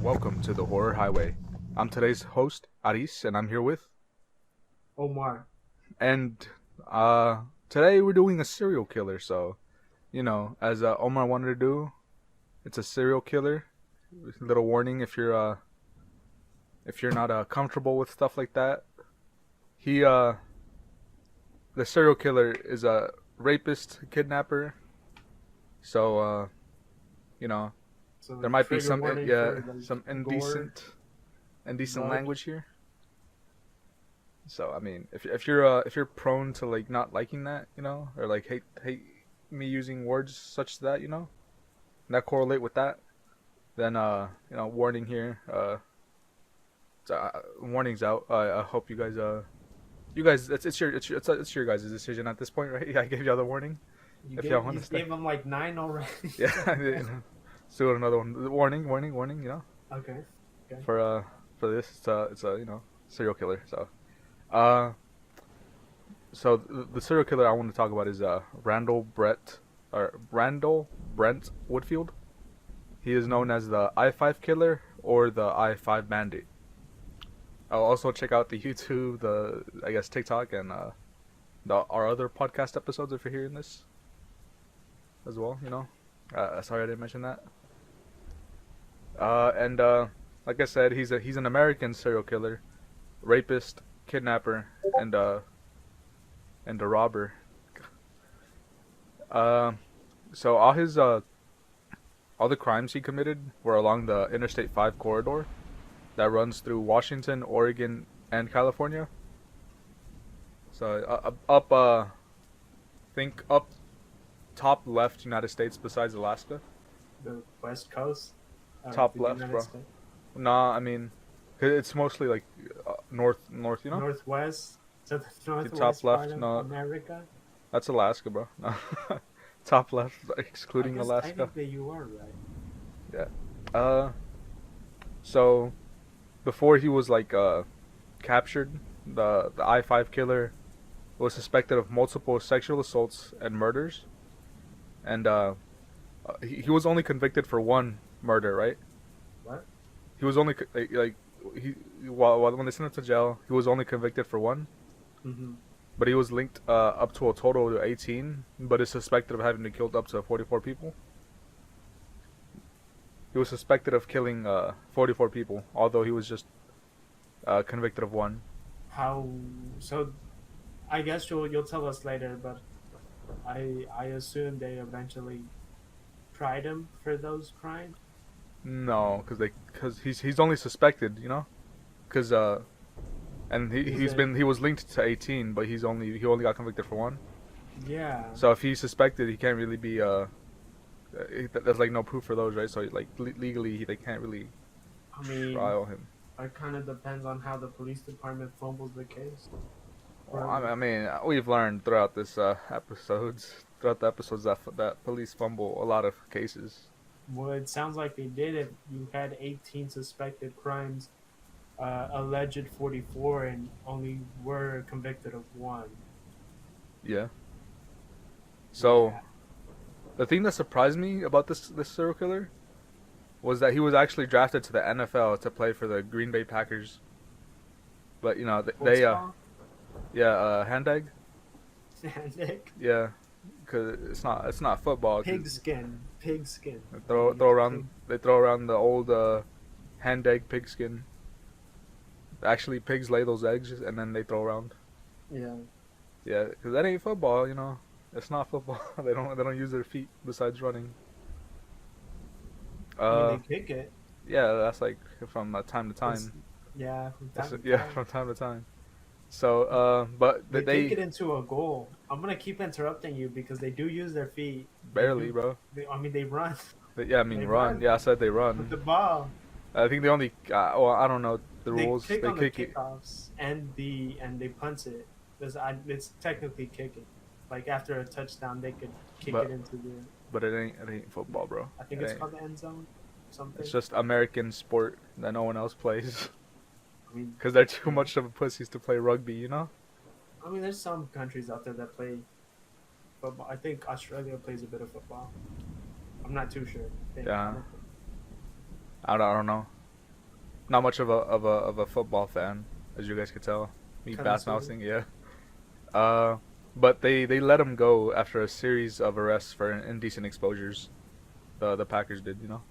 Welcome to the Horror Highway. I'm today's host, Aris, and I'm here with... Omar. And, today we're doing a serial killer, so, as Omar wanted to do, it's a serial killer. Little warning if you're not comfortable with stuff like that. The serial killer is a rapist, kidnapper, so, So there might be trigger some warning yeah for, some gore, indecent blood. language here. So I mean, if you're prone to like not liking that, or like hate me using words such that, that correlate with that, then warning here. Warning's out. I hope you guys it's your guys' decision at this point, right? I gave y'all the warning. You If gave, y'all want you to stay, gave him like 9 already. yeah. Let's do another one. Warning. Okay. For this, it's a serial killer. Uh, so the serial killer I want to talk about is Randall Brent Woodfield. He is known as the I-5 killer or the I-5 Bandit. I'll also check out the YouTube, I guess TikTok, and our other podcast episodes if you're hearing this as well. Sorry I didn't mention that. And like I said, he's an American serial killer, rapist, kidnapper, and a robber. So all the crimes he committed were along the Interstate 5 corridor that runs through Washington, Oregon, and California. So think up top left United States besides Alaska. The West Coast. Top the left, United bro. States. Nah, I mean, it's mostly like north, Northwest. So the northwest top left, part of no. America. That's Alaska, bro. No. Top left, excluding I guess Alaska. technically you are right. Yeah. So before he was captured, the I-5 killer was suspected of multiple sexual assaults and murders, and he was only convicted for one murder, right? What? He was only when they sent him to jail, he was only convicted for one. Mm-hmm. But he was linked up to a total of 18, but is suspected of having killed up to 44 people. He was suspected of killing 44 people, although he was just convicted of one. How? So, I guess you'll tell us later, but I assume they eventually tried him for those crimes. No, because he's only suspected, because and he was linked to 18, but he only got convicted for one. Yeah. So if he's suspected, he can't really be there's no proof for those, right? So legally they can't really trial him. It kind of depends on how the police department fumbles the case. Well, I mean, we've learned throughout the episodes that police fumble a lot of cases. Well, it sounds like they did it. You had 18 suspected crimes, alleged 44, and only were convicted of one. Yeah. So, Yeah. the thing that surprised me about this serial killer was that he was actually drafted to the NFL to play for the Green Bay Packers. But hand egg. Hand egg. Yeah, because it's not football. Pigskin. They throw around the old hand egg pigskin. Actually, pigs lay those eggs and then they throw around. Yeah. Yeah, because that ain't football, It's not football. They don't use their feet besides running. I mean, they kick it. Yeah, that's from time to time. From time to time. So, but they take it into a goal. I'm gonna keep interrupting you because they do use their feet. Barely, bro. They run. Yeah, I mean they run. Yeah, I said they run. With the ball. I think they only. I don't know the rules. They kick it. Kickoffs and they punt it. It's technically kicking. Like after a touchdown, they could kick it into the. But it ain't football, bro. I think it's called the end zone. Something. It's just American sport that no one else plays. I mean, because they're too much of a pussies to play rugby, I mean, there's some countries out there that play football. I think Australia plays a bit of football. I'm not too sure. Yeah. I don't know. not much of a football fan, as you guys could tell. Me bass Connoisseur. mousing, yeah. Uh, but they let him go after a series of arrests for indecent exposures. The Packers did, you know.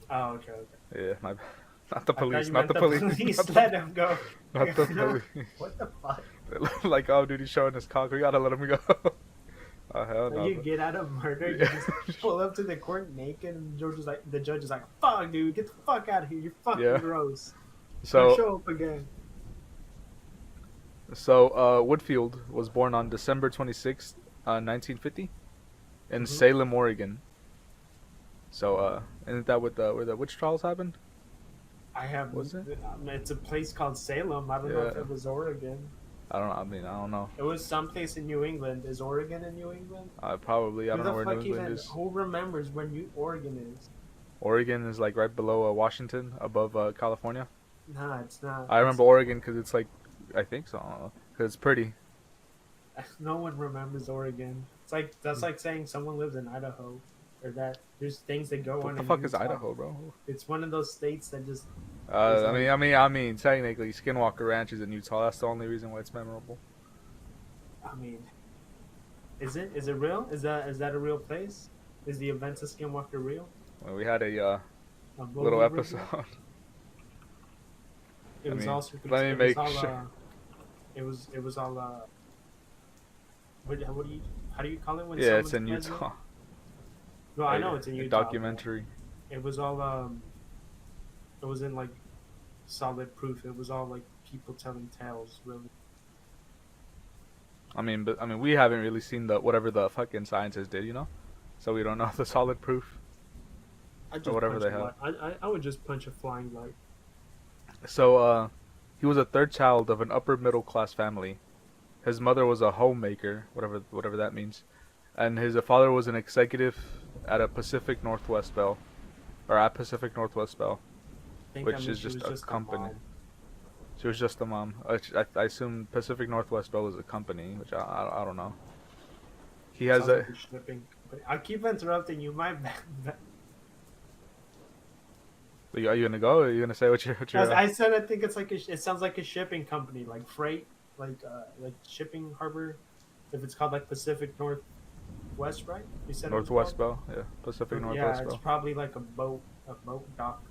Oh, okay, okay. Yeah, my not the I thought police, you not meant the the police, police not the let him go. not the police. What the fuck? Like, oh, dude, he's showing his cock. We gotta let him go. Oh hell Like no. you get out of murder, you Yeah. just pull up to the court naked, and the judge is like, "Fuck, dude, get the fuck out of here! You're fucking Yeah. gross. Don't So show up again." Woodfield was born on December 26th, 1950, in Hmm. Salem, Oregon. So isn't that where the witch trials happened? I have. Was it? It's a place called Salem. I don't know if Yeah. it was Oregon. I don't know. I mean, I don't know. It was someplace in New England. Is Oregon in New England? Probably. I Who don't know the where New fuck England even? is. Who remembers where New Oregon is? Oregon is like right below Washington, above California. Nah, it's not. I remember Oregon because it's like, I think so. I don't know. Because it's pretty. No one remembers Oregon. It's like that's like saying someone lives in Idaho, or that there's things that go What on the in fuck is Utah. Idaho, bro? It's one of those states that just I mean, technically, Skinwalker Ranch is in Utah. That's the only reason why it's memorable. I mean, is it real? Is that a real place? Is the events of Skinwalker real? Well, we had a A little movie episode. real? It I was mean, all let me it was make all sure. it was all what do you how do you call it when Yeah, it's someone's in president? Utah. No, I know it's in A Utah. documentary. It was all it was in like solid proof. It was all like people telling tales, really. I mean, we haven't really seen the whatever the fucking scientists did, you know. So we don't know the solid proof I or just whatever punch they a have. light. I would just punch a flying light. So he was a third child of an upper middle class family. His mother was a homemaker, whatever that means, and his father was an executive at a Pacific Northwest Bell, or at Pacific Northwest Bell, I think that which means is she was just a just a company. mom. She was just a mom. I assume Pacific Northwest Bell is a company, which I don't know. He has Sounds a. like a shipping company. I keep interrupting you. My bad. Are you gonna go? Or are you gonna say what As your I said, I think it's like it sounds like a shipping company, like freight, like shipping harbor. If it's called like Pacific Northwest, right? You said it was Northwest called. Bell? Yeah, Pacific Yeah, Northwest it's Bell. probably like a boat dock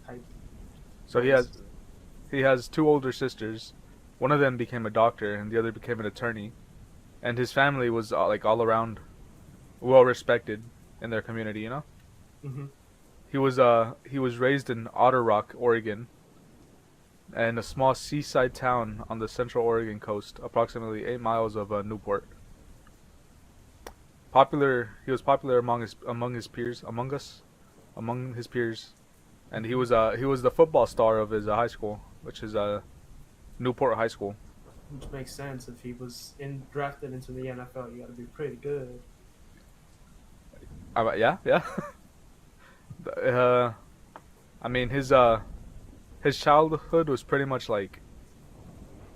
type So place. he has two older sisters. One of them became a doctor, and the other became an attorney. And his family was like all around well respected in their community. You know, Hmm. he was raised in Otter Rock, Oregon, and a small seaside town on the central Oregon coast, approximately 8 miles of Newport. He was popular among his peers, and he was the football star of his high school, which is Newport High School. Which makes sense. If he was drafted into the NFL, you got to be pretty good. Yeah, yeah. uh, I mean his childhood was pretty much like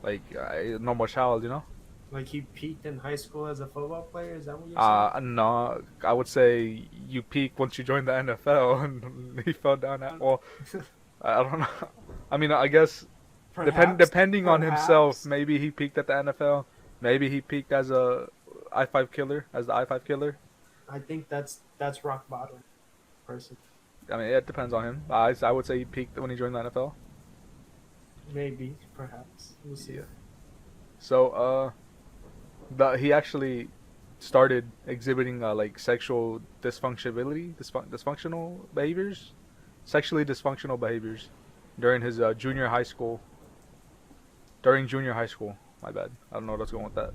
a normal child, you know. Like he peaked in high school as a football player. Is that what you're saying? No, I would say you peak once you join the NFL, and he fell down. Well, I don't know. I mean, I guess Perhaps. depending on himself, Perhaps. maybe he peaked at the NFL. Maybe he peaked as a I-5 killer, as the I-5 killer. I think that's rock bottom, person. I mean, it depends on him. I would say he peaked when he joined the NFL. Maybe, perhaps. We'll see. Yeah. So, he actually started exhibiting like dysfunctional behaviors, sexually dysfunctional behaviors during his junior high school. During junior high school, my bad. I don't know what's going with that.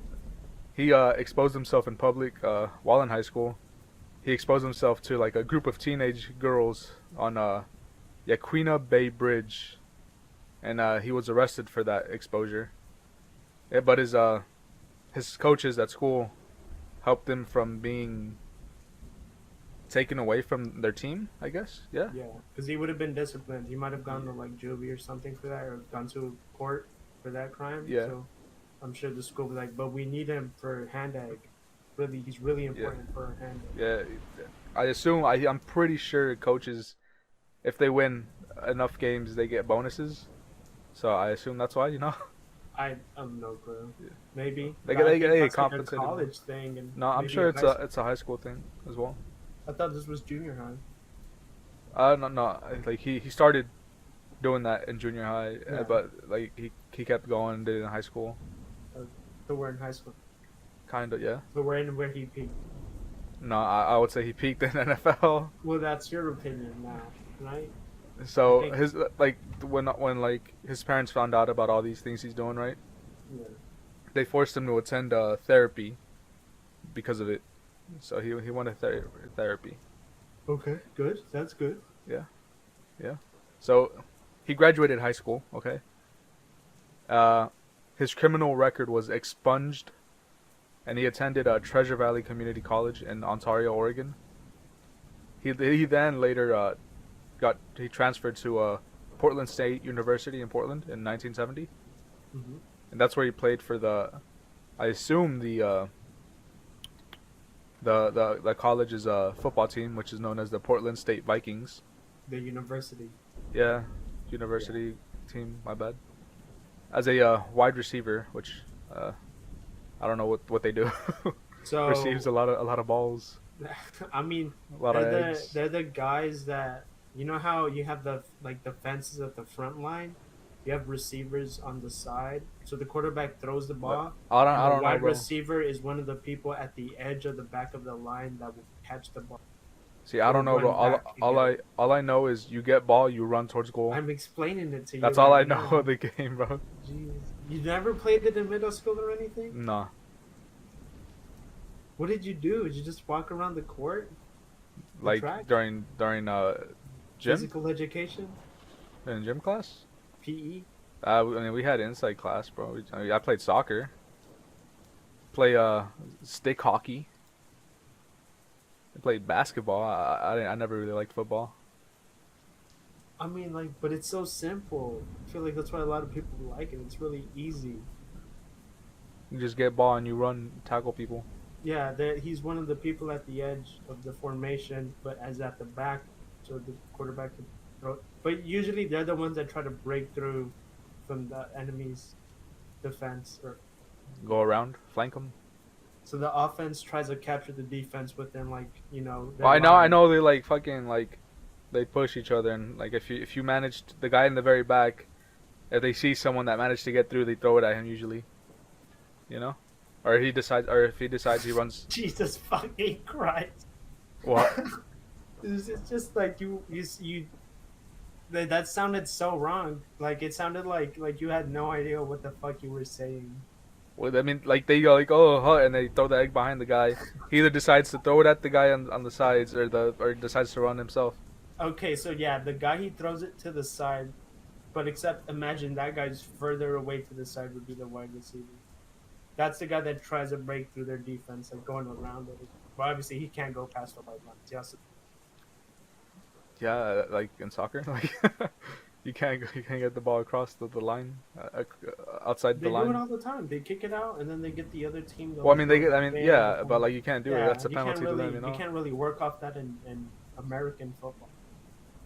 He exposed himself in public while in high school. He exposed himself to like a group of teenage girls on Yaquina Bay Bridge, and he was arrested for that exposure. Yeah, but his coaches at school helped him from being taken away from their team, I guess. Yeah. Yeah, because he would have been disciplined. He might have gone to like juvie or something for that, or gone to court for that crime. Yeah. So I'm sure the school was like, but we need him for hand egg. Really, he's really important for hand egg. Yeah. I'm pretty sure coaches if they win enough games, they get bonuses. So I assume that's why, you know. I have no clue. Maybe. They But get I they think get that's like a compensated more. college thing, and No, I'm maybe sure a it's high a school. it's a high school thing as well. I thought this was junior high. No, like he started doing that in junior high, Yeah. but like he kept going and did it in high school. So we're in high school. Kind of, yeah. So we're in where he peaked. No, I would say he peaked in NFL. Well, that's your opinion now, right? So I think- his like when like his parents found out about all these things he's doing, right? Yeah. They forced him to attend therapy because of it. So he went to therapy. Okay. Good. That's good. So he graduated high school. Okay. His criminal record was expunged, and he attended Treasure Valley Community College in Ontario, Oregon. He then later he transferred to Portland State University in Portland in 1970, Mm-hmm. and that's where he played for I assume the college's football team, which is known as the Portland State Vikings. The university. Yeah, university team. My bad. As a wide receiver, which I don't know what they do. So Receives a lot of balls, I mean, a lot of they're eggs. the guys that you know how you have the fences at the front line. You have receivers on the side, so the quarterback throws the ball. I And the don't know, wide bro. receiver is one of the people at the edge of the back of the line that will catch the ball. See, I don't know, bro. Run back again. All I know is you get ball, you run towards goal. I'm explaining it to you. That's all I right know now. of the game, bro. Jeez. You never played it in middle school or anything? Nah, What did you do? Did you just walk around the court? like track? during gym Physical education? in gym class. PE? I mean, we had inside class, bro. I played soccer. Play stick hockey. I played basketball. I never really liked football. I mean, like, but it's so simple. I feel like that's why a lot of people like it. It's really easy. You just get ball and you run, tackle people. Yeah, he's one of the people at the edge of the formation, but as at the back, so the quarterback can throw. But usually they're the ones that try to break through from the enemy's defense. Go around, flank them. So the offense tries to capture the defense within, like, you know. their Well, I line. know they like fucking like they push each other, and like if you managed the guy in the very back, if they see someone that managed to get through, they throw it at him usually. You know, or if he decides he runs. Jesus fucking Christ. What? It's just like you that sounded so wrong. Like it sounded like you had no idea what the fuck you were saying. Well, I mean, like they go like, oh, huh, and they throw the egg behind the guy. He either decides to throw it at the guy on the sides, or decides to run himself. Okay, so yeah, the guy he throws it to the side, but except imagine that guy's further away to the side would be the wide receiver. That's the guy that tries to break through their defense, like going around it. But obviously he can't go past the white line. Yes. Yeah, like in soccer, like you can't get the ball across the line outside They the do it line. all the time. They kick it out and then they get the other team. Well, I mean, yeah, but like you can't do it. Yeah, That's a you can't penalty to really, them, you know. You can't really work off that in American football.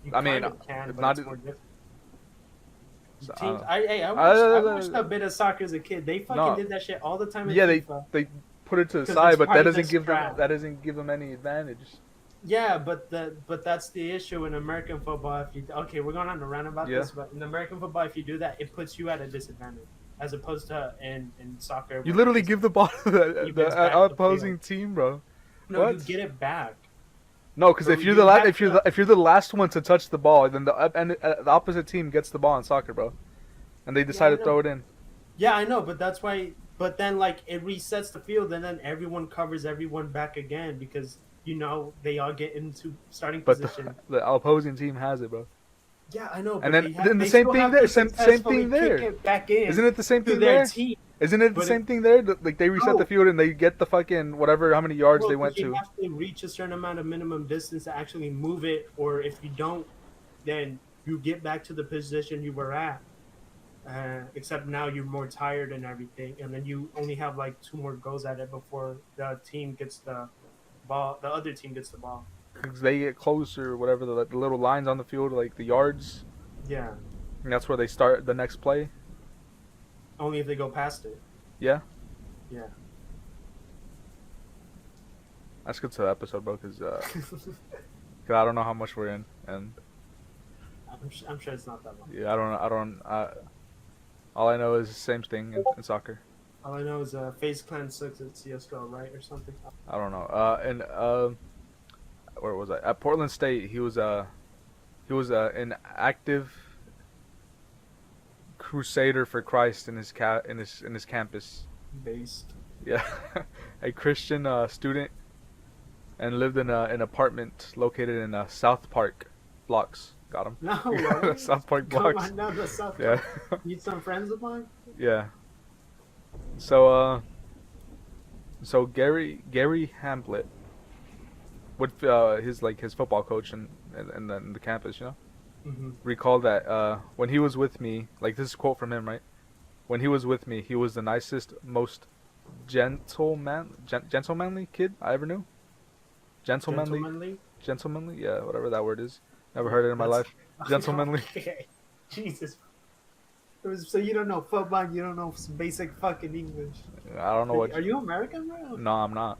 You I mean, kind of can, it's but not- it's more difficult. So, Teams, I I watched a bit of soccer as a kid. They fucking No. did that shit all the time. In Yeah, FIFA. they put it to the 'Cause side, it's but part that of the doesn't scrap. give them any advantage. Yeah, but that's the issue in American football. If you we're going on a rant about Yeah. this, but in American football, if you do that, it puts you at a disadvantage as opposed to in soccer. You where literally it's- give the ball to Defense back the the opposing team, bro. no, what? you get it back. No, because So if you're you the have if you're the last one to touch the ball, then the opposite team gets the ball in soccer, bro, and they decide I to throw know. it in. Yeah, I know, but that's why. But then, like, it resets the field, and then everyone covers everyone back again because they all get into starting But position. the opposing team has it, bro. Yeah, I know. And but then the same still thing have there, to same successfully thing there. Kick it back in Isn't it the same to thing their there? team. Isn't it the But same thing there? Like they reset the No. field and they get the fucking whatever how many yards they went You to. have to reach a certain amount of minimum distance to actually move it, or if you don't, then you get back to the position you were at. Except now you're more tired and everything, and then you only have like 2 more goes at it before the team gets the ball. The other team gets the ball. because they get closer, whatever the little lines on the field, like the yards, Yeah. and that's where they start the next play. Only if they go past it. Yeah, Yeah. let's get to the episode, bro, because I don't know how much we're in, and I'm sure it's not that long. yeah, all I know is the same thing in soccer. All I know is FaZe Clan sucks at CS:GO, right, or something. I don't know. And where was I? At Portland State, he was an active crusader for Christ in his campus. Based. Yeah, a Christian student, and lived in an apartment located in South Park blocks. Got him. No way. South Park Come blocks. on down to South Yeah, Park. Need some friends of mine? yeah. So Gary Hamblett would his football coach and then the campus, Mm-hmm. recalled that when he was with me, like this is a quote from him, right? When he was with me, he was the nicest, most gentlemanly kid I ever knew. Gentlemanly, yeah, whatever that word is. Never heard it in my life. Gentlemanly. Okay. Jesus. So you don't know football, you don't know some basic fucking English. I don't know what. Are you American, bro? No, I'm not.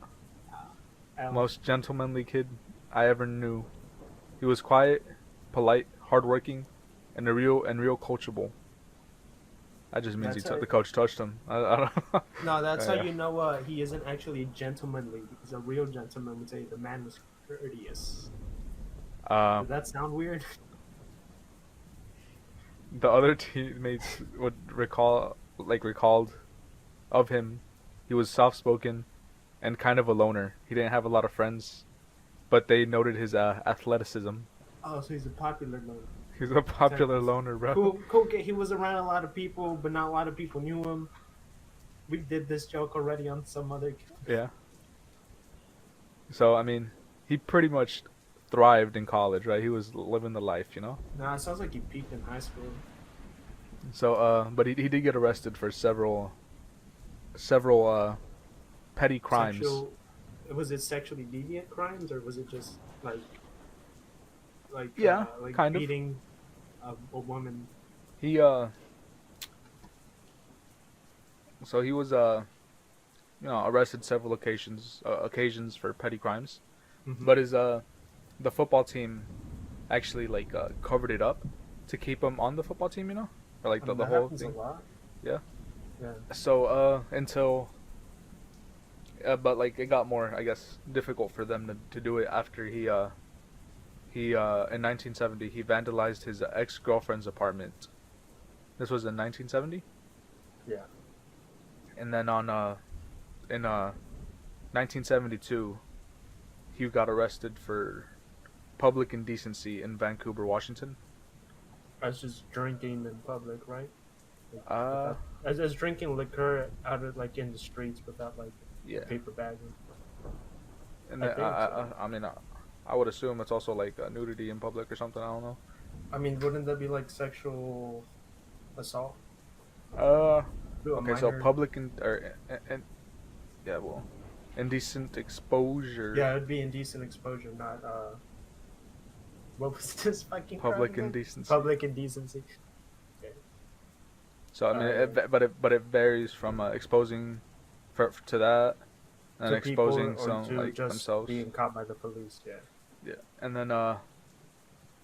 Most gentlemanly kid I ever knew. He was quiet, polite, hardworking, and real coachable. That just means the coach touched him. I don't. No, that's how you know he isn't actually gentlemanly, because a real gentleman would say the man was courteous. Does that sound weird? The other teammates would recalled of him. He was soft-spoken and kind of a loner. He didn't have a lot of friends, but they noted his athleticism. Oh, so he's a popular loner. He's a popular loner, bro. Cool. He was around a lot of people, but not a lot of people knew him. We did this joke already on some other. Yeah. So I mean, he pretty much thrived in college, right? He was living the life, Nah, it sounds like he peaked in high school. So, but he did get arrested for several petty crimes. Was it sexually deviant crimes, or was it just like yeah, like kind beating a woman? He so he was arrested several occasions for petty crimes, Mm-hmm. but his the football team actually covered it up to keep him on the football team, or like the whole thing. A lot. Yeah. Yeah. So until but like it got more, I guess, difficult for them to do it after he in 1970 he vandalized his ex-girlfriend's apartment. This was in 1970. Yeah. And then in 1972 he got arrested for public indecency in Vancouver, Washington. As just drinking in public, right? As drinking liquor out of in the streets without yeah, paper bags. and I mean I would assume it's also nudity in public or something. I don't know. I mean, wouldn't that be sexual assault? Okay, so public and yeah, well, indecent exposure. Yeah, it'd be indecent exposure, not what was this fucking public crime again? indecency. Public indecency. Okay. So I mean, but it varies from exposing to that, and To exposing people, or some to just themselves. being caught by the police. Yeah. Yeah, and then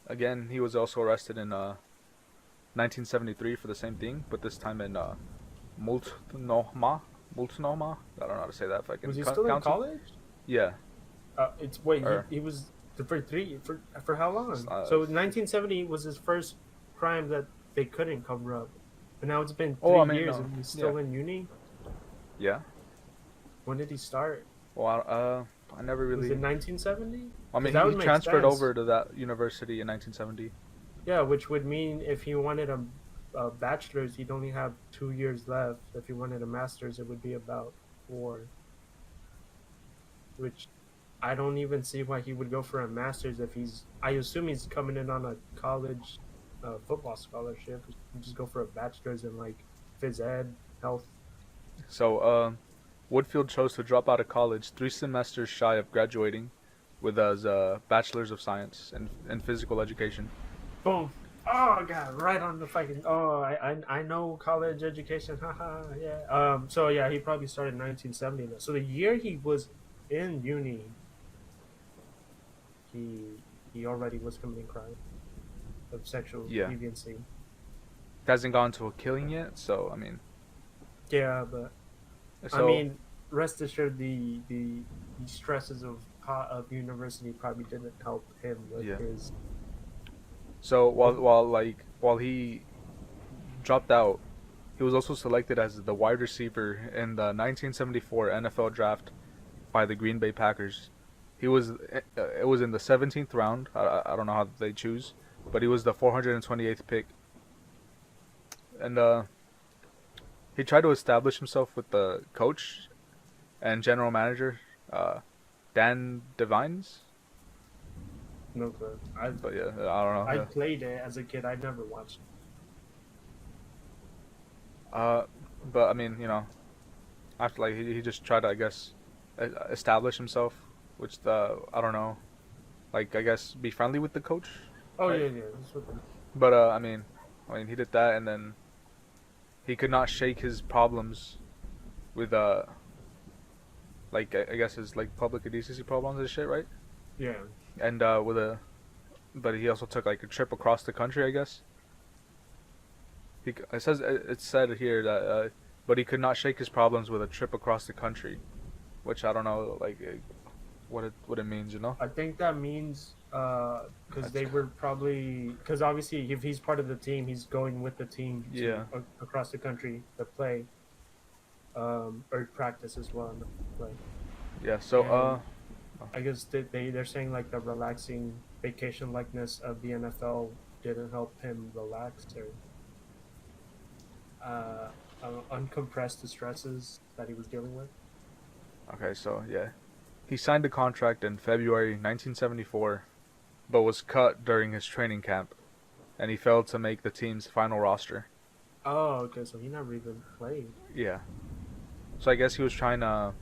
again, he was also arrested in 1973 for the same thing, but this time in Multnomah. I don't know how to say that. Fucking Was he still in college? Yeah. He was for how long? So 1970 was his first crime that they couldn't cover up, but now it's been 3 years and he's still in uni. Yeah. When did he start? Well, I never really. Was it 1970? I mean, he transferred over to that university in 1970. Yeah, which would mean if he wanted a bachelor's, he'd only have 2 years left. If he wanted a master's, it would be about 4. Which I don't even see why he would go for a master's if I assume he's coming in on a college football scholarship. He'd just go for a bachelor's in phys ed, health. So, Woodfield chose to drop out of college 3 semesters shy of graduating, with his bachelor's of science in physical education. Boom. Oh god, right on the fucking. Oh, I know college education. Haha, yeah. So yeah, he probably started in 1970. So the year he was in uni, he he already was committing crime of sexual Yeah, deviancy. hasn't gone to a killing yet. So I mean, Yeah, but I so mean, rest assured, the stresses of university probably didn't help him with yeah. his. So Oh, while he dropped out, he was also selected as the wide receiver in the 1974 NFL draft by the Green Bay Packers. He was it was in the 17th round. I don't know how they choose, but he was the 428th pick, and he tried to establish himself with the coach and general manager, Dan Devines. no good. I But yeah, I don't know. I played it as a kid. I never watched. Uh, but I mean, after like he just tried to, I guess, establish himself, which the I don't know, like I guess be friendly with the coach, Oh right? yeah, yeah. That's what But I mean he did that, and then he could not shake his problems with like I guess his like public decency problems and shit, right? yeah. And but he also took like a trip across the country, I guess. It said here that but he could not shake his problems with a trip across the country, which I don't know like what it means, you know? I think that means because That's they were probably because obviously if he's part of the team, he's going with the team to yeah. across the country to play or practice as well in the play. Yeah, so And I guess they're saying like the relaxing vacation likeness of the NFL didn't help him relax or uncompress the stresses that he was dealing with. okay, so yeah. He signed a contract in February 1974, but was cut during his training camp, and he failed to make the team's final roster. Oh, okay, so he never even played. Yeah. So I guess he was trying to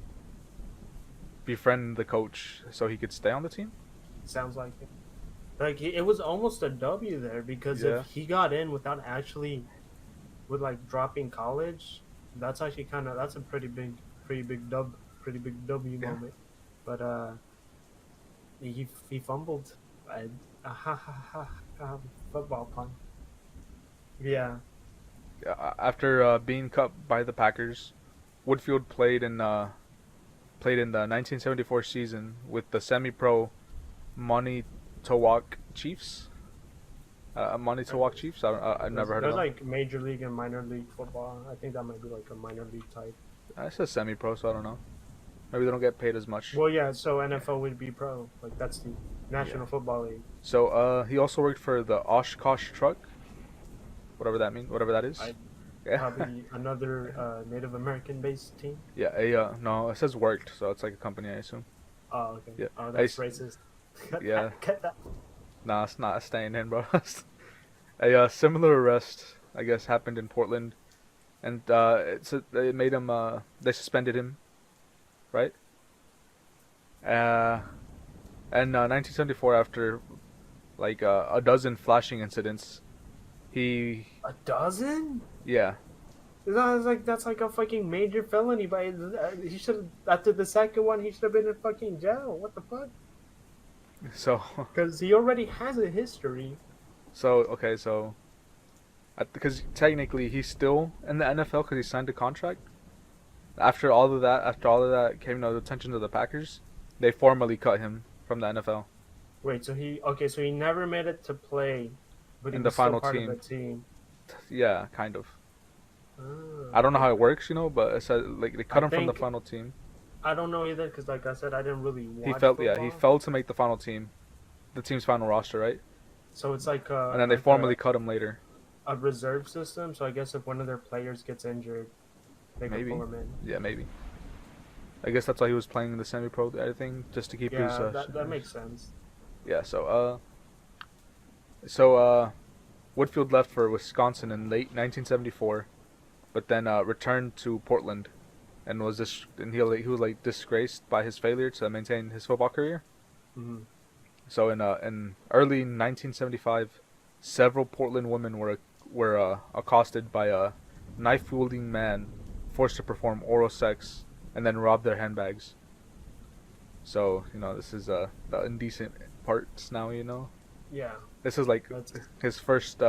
befriend the coach so he could stay on the team? Sounds like it. Like it was almost a W there because if Yeah. he got in without actually with like dropping college, that's actually kind of that's a pretty big W Yeah. moment. But he fumbled. I, ha, ha, ha, ha, football pun. Yeah. After being cut by the Packers, Woodfield played in the 1974 season with the semi-pro Manitowoc Chiefs. Manitowoc Chiefs. I've never heard of There's them. like major league and minor league football. I think that might be like a minor league type. It says semi-pro, so I don't know. Maybe they don't get paid as much. Well, yeah. So NFL would be pro. Like that's the Yeah. National Football League. So he also worked for the Oshkosh Truck, whatever that is. I Yeah. probably another Native American based team. Yeah. No, it says worked, so it's like a company, I assume. Oh, okay. Yeah. Oh, that's racist. Yeah. Cut that. Nah, it's not staying in, bro. A similar arrest, I guess, happened in Portland, and they made him. They suspended him, right? And 1974, after like a dozen flashing incidents, he A dozen? yeah. That's like a fucking major felony. But he should after the second one he should have been in fucking jail. What the fuck? So Because he already has a history. okay, so because technically he's still in the NFL because he signed a contract. After all of that came to the attention of the Packers, they formally cut him from the NFL Wait, so he never made it to play, but he in the was still final part team. of the team. Yeah, kind of. Ah, I don't know okay. how it works, but it said like they cut I him from the think final team. I don't know either because, like I said, I didn't really He watch felt football. he failed to make the final team, the team's final roster, right? So it's like And then they formally cut him later. a reserve system. So I guess if one of their players gets injured, they can Maybe. pull him in. Yeah, maybe. I guess that's why he was playing in the semi-pro thing, just to keep his. Yeah, that makes sense. Yeah. So Woodfield left for Wisconsin in late 1974, but then returned to Portland, and he was like disgraced by his failure to maintain his football career. Mhm. So in early 1975, several Portland women were accosted by a knife wielding man, forced to perform oral sex and then rob their handbags. So this is the indecent parts now. Yeah, This is like that's his first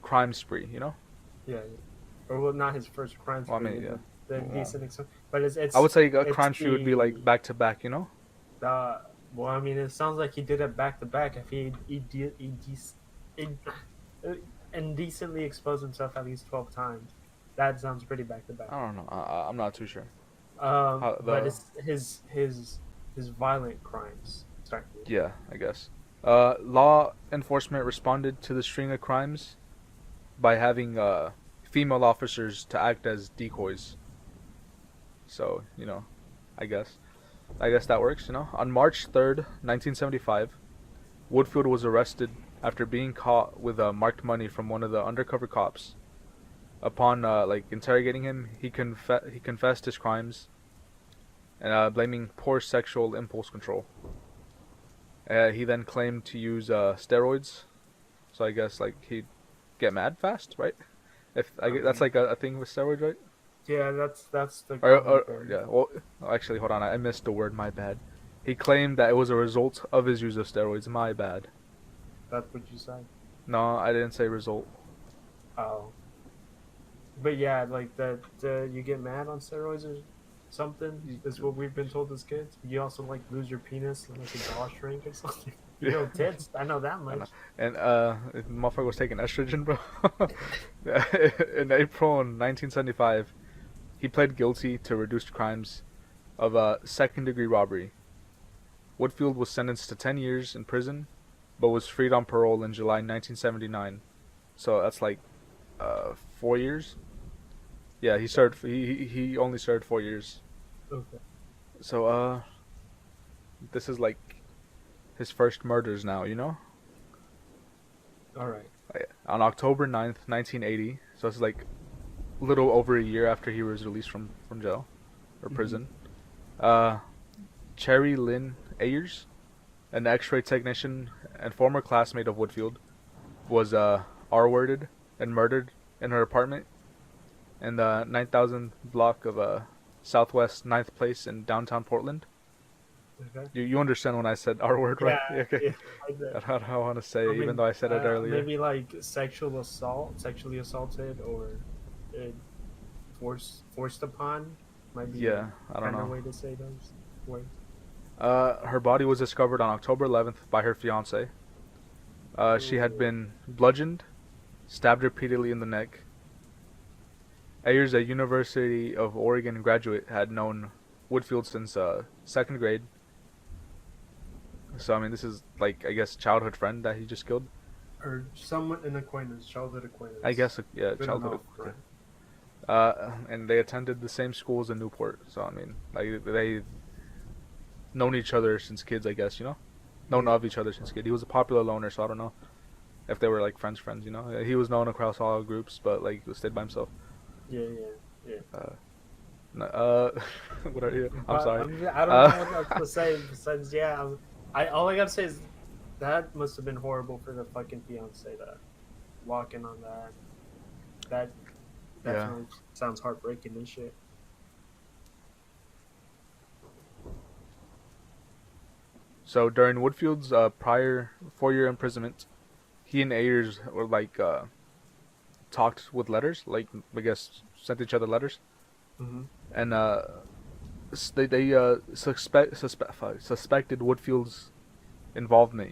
crime spree. yeah, yeah. Or well, not his first crime Well, I spree, mean, but yeah. the Well, decent but it's I would say a it's crime spree would be the like back to back. the well, I mean, it sounds like he did it back to back. If he uh, indecently exposed himself at least 12 times, that sounds pretty back to back. I don't know. I'm not too sure. How But the it's his violent crimes start here. Yeah, I guess. Law enforcement responded to the string of crimes by having female officers to act as decoys. So I guess that works. On March 3rd, 1975, Woodfield was arrested after being caught with marked money from one of the undercover cops. Upon interrogating him, he confessed his crimes and blaming poor sexual impulse control. He then claimed to use steroids, so I guess like he'd get mad fast, right? If that's Um, like a thing with steroids, right? yeah, that's the Or common thing. yeah. Well, actually, hold on. I missed the word. My bad. He claimed that it was a result of his use of steroids. My bad. That's what you said. No, I didn't say result. Oh, but yeah, like the you get mad on steroids or something. Is what we've been told as kids. You also like lose your penis and like a jaw shrink or something. You Yeah, know, tits. I know that I know. much. And the motherfucker was taking estrogen, bro. In April 1975, he pled guilty to reduced crimes of second-degree robbery. Woodfield was sentenced to 10 years in prison, but was freed on parole in July 1979. So that's like 4 years. Yeah, he only served 4 years. Okay. So this is like his first murders now. All right. On October 9th, 1980. So it's like a little over a year after he was released from jail or Mm-hmm. prison. Uh, Cherry Lynn Ayers, an X-ray technician and former classmate of Woodfield, was R-worded and murdered in her apartment in the 9,000 block of Southwest 9th Place in downtown Portland. Okay. You understand when I said R-word, right? Yeah. Yeah, okay. Yeah. I did. That's how I want to say I it, even mean, though I said it earlier. maybe like sexual assault, sexually assaulted, or uh, forced upon might be Yeah, I a don't better know. way to say those words. Her body was discovered on October 11th by her fiance. She had Ooh. been bludgeoned, stabbed repeatedly in the neck. Ayers, a University of Oregon graduate, had known Woodfield since second grade. So I mean, this is like I guess childhood friend that he just killed. Or somewhat an acquaintance, childhood I acquaintance. guess yeah, Good childhood. enough, right? And they attended the same schools in Newport. So I mean, like they known each other since kids. I guess known Yeah. of each other since kid. He was a popular loner, so I don't know if they were like friends. He was known across all groups, but like he stayed by himself. Yeah, yeah, yeah. Uh, what are you? I'm But sorry. I don't know what else to say besides yeah. I all I gotta say is that must have been horrible for the fucking fiance to walk in on that. That Yeah. definitely sounds heartbreaking and shit. So during Woodfield's prior 4-year imprisonment, he and Ayers were like talked with letters, like I guess sent each other letters, Mm-hmm. and they suspected Woodfield's involvement,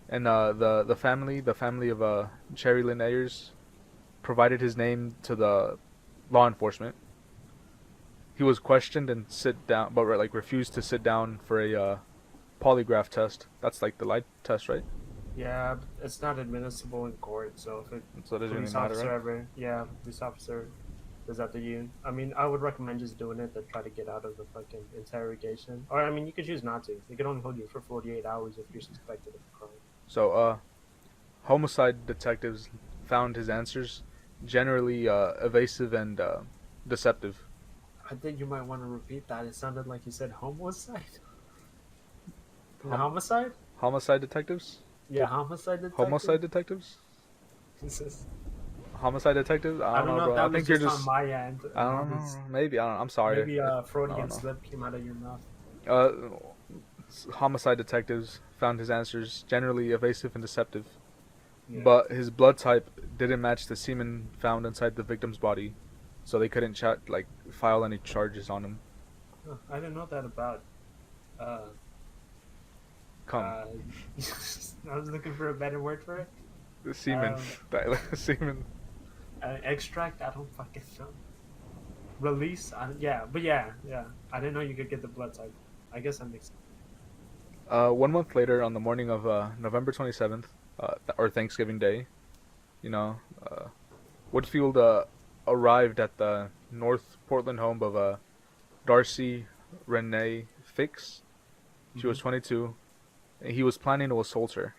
and the family of Cherry Lynn Ayers provided his name to the law enforcement. He was questioned and sit down, but like refused to sit down for a polygraph test. That's like the lie test, right? Yeah, it's not admissible in court, so if a So it doesn't really police matter, officer right? ever, yeah, police officer does that to you. I mean, I would recommend just doing it to try to get out of the fucking interrogation. Or, I mean, you could choose not to. They could only hold you for 48 hours if you're suspected of a crime. So homicide detectives found his answers generally evasive and deceptive. I think you might want to repeat that. It sounded like you said homicide. The homicide? Homicide detectives? Yeah, homicide detective. Homicide detectives? Jesus. Homicide detectives? I I don't don't know, know bro. if that I was think you're just on just. my end. I don't know. Maybe. I don't know. I'm sorry. Maybe a I Freudian don't know. slip came out of your mouth. Uh, Homicide detectives found his answers generally evasive and deceptive, Yeah. but his blood type didn't match the semen found inside the victim's body, so they couldn't file any charges on him. Huh, I didn't know that about. Uh, Come, I was looking for a better word for it. the semen, semen. Extract. I don't fucking know. Release. Yeah, but yeah. I didn't know you could get the blood type. I guess that makes sense. 1 month later, on the morning of November 27th, or Thanksgiving Day, you know, Woodfield arrived at the North Portland home of Darcy Renee Fix. She was 22, and he was planning to assault her.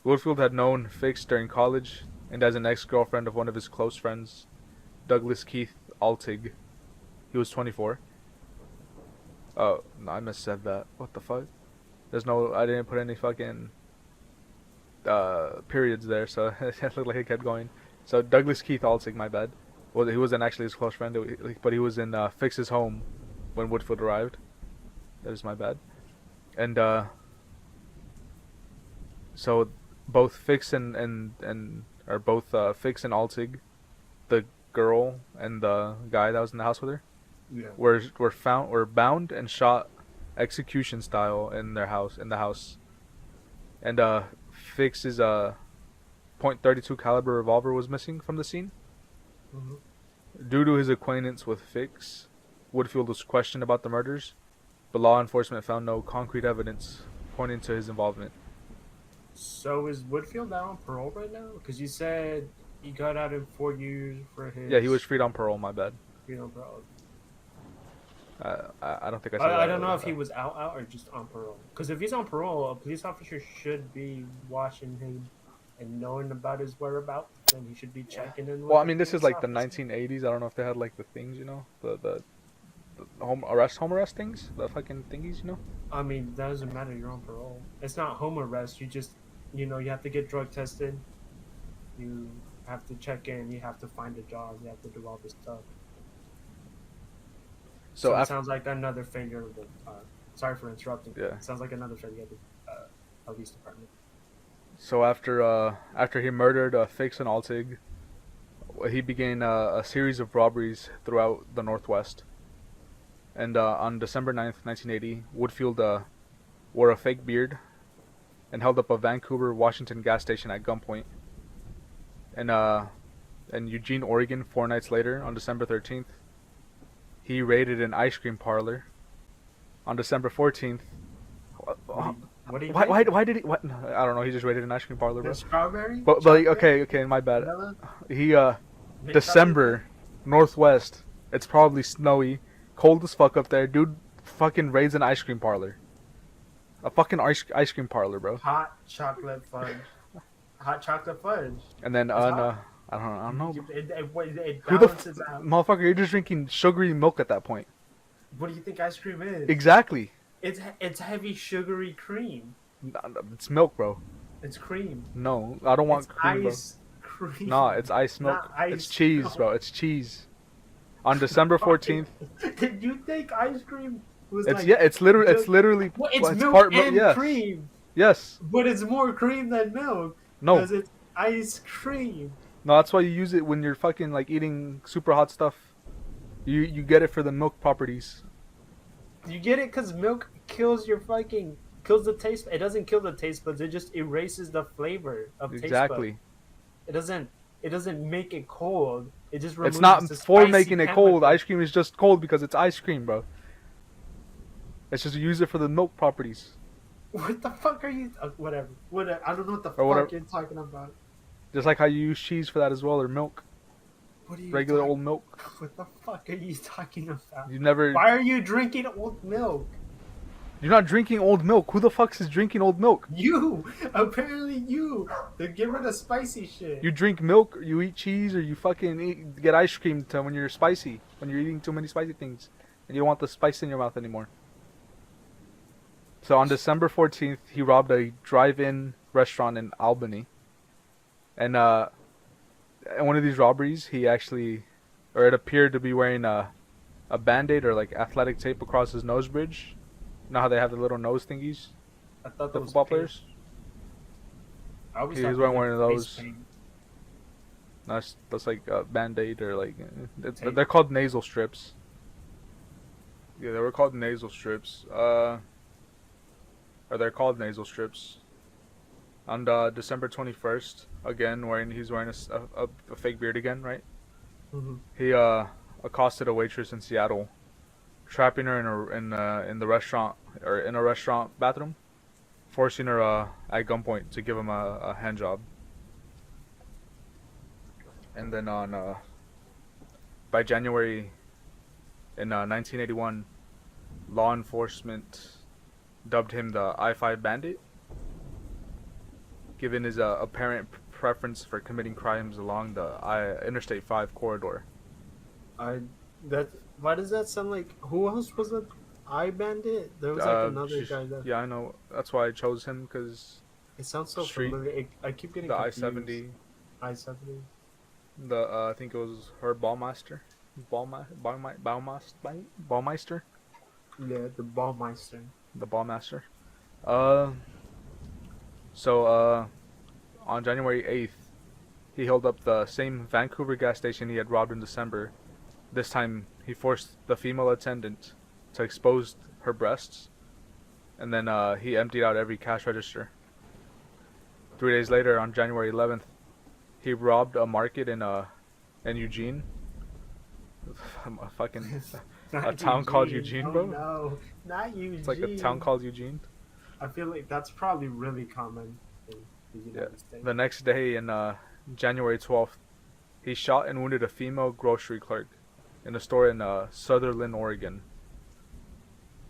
Woodfield had known Fix during college and as an ex-girlfriend of one of his close friends, Douglas Keith Altig. He was 24. Oh, no, I missaid that. What the fuck? I didn't put any fucking periods there, so it looked like it kept going. So Douglas Keith Altig, my bad. Well, he wasn't actually his close friend, but he was in Fix's home when Woodfield arrived. That is my bad. And so both Fix and Fix and Altig, the girl and the guy that was in the house with her, were bound and shot execution style in the house. And Fix's .32 caliber revolver was missing from the scene. Mm-hmm. Due to his acquaintance with Fix, Woodfield was questioned about the murders, but law enforcement found no concrete evidence pointing to his involvement. So is Woodfield out on parole right now? Because you said he got out in 4 years for his. Yeah, he was freed on parole. My bad. Freed on parole. I don't think I said that. I don't know if he was out or just on parole. Because if he's on parole, a police officer should be watching him and knowing about his whereabouts, and he should be checking in. Well, I mean, this is like the 1980s. I don't know if they had like the things, the home arrest things, the fucking thingies, I mean, that doesn't matter. You're on parole. It's not home arrest. You just, you have to get drug tested. You have to check in. You have to find a job. You have to do all this stuff. So it sounds like another failure of the. Sorry for interrupting. Yeah. It sounds like another failure of the police department. So after he murdered Fix and Altig, he began a series of robberies throughout the Northwest. And on December 9th, 1980, Woodfield wore a fake beard and held up a Vancouver, Washington gas station at gunpoint. And in Eugene, Oregon, 4 nights later, on December 13th, he raided an ice cream parlor. On December 14th, What do you why did he? What? I don't know. He just raided an ice cream parlor, bro. The strawberry? But okay, my bad. Vanilla? He December, Northwest. It's probably snowy, cold as fuck up there. Dude, fucking raids an ice cream parlor. A fucking ice cream parlor, bro. Hot chocolate fudge. Hot chocolate fudge. And then I don't know. It Who the balances out. motherfucker? You're just drinking sugary milk at that point. What do you think ice cream is? Exactly. It's heavy sugary cream. It's milk, bro. It's cream. No, I don't want It's cream, ice cream. bro. No, it's ice milk. Not ice It's cheese, milk. bro. It's cheese. On December 14th. Did you think ice cream was It's like? it's literally. Well, it's milk part and yes. cream, Yes. but it's more cream than milk. No. Because it's ice cream. No, that's why you use it when you're fucking like eating super hot stuff. You get it for the milk properties. You get it because milk kills the taste. It doesn't kill the taste buds. It just erases the flavor of taste buds. Exactly. It doesn't make it cold. It just removes It's not the for spicy making it chemical. cold. Ice cream is just cold because it's ice cream, bro. It's just use it for the milk properties. What the fuck are you? Whatever. I don't know what the Or whatever. fuck you're talking about. Just like how you use cheese for that as well, or milk. What are you Regular old milk. What the fuck are you talking about? You never. Why are you drinking old milk? You're not drinking old milk. Who the fuck is drinking old milk? You! Apparently you! To get rid of spicy shit. You drink milk, or you eat cheese, or you fucking get ice cream when you're spicy. When you're eating too many spicy things. And you don't want the spice in your mouth anymore. So on December 14th, he robbed a drive-in restaurant in Albany, and in one of these robberies, he actually, or it appeared to be wearing a band-aid or like athletic tape across his nose bridge. You know how they have the little nose thingies, I thought that the was football paint. players? I always He's thought that was wearing like one of face those. paint That's like a band-aid or like tape. they're called nasal strips. Yeah, they were called nasal strips. Or they're called nasal strips. On December 21st, again he's wearing a fake beard again, right? Mm-hmm. He accosted a waitress in Seattle, trapping her in the restaurant or in a restaurant bathroom, forcing her at gunpoint to give him a hand job. And then on by January in 1981, law enforcement dubbed him the I-5 Bandit, given his apparent preference for committing crimes along the Interstate 5 corridor. I that why does that sound like who else was it? I Bandit? There was like another guy that Yeah, I know. That's why I chose him because it sounds so street, familiar. I keep getting the confused. I-70, I-70. the I think it was her Ballmaster, Ballmeister, Yeah, the Ballmeister. the Ballmaster. Uh, so on January 8th, he held up the same Vancouver gas station he had robbed in December. This time, he forced the female attendant to expose her breasts, and then he emptied out every cash register. 3 days later, on January 11th, he robbed a market in Eugene, a fucking a town called Eugene, Oh bro. no, not Eugene. It's like a town called Eugene. I feel like that's probably really common in the Yeah. United States. The next day, in January 12th, he shot and wounded a female grocery clerk in a store in Sutherland, Oregon.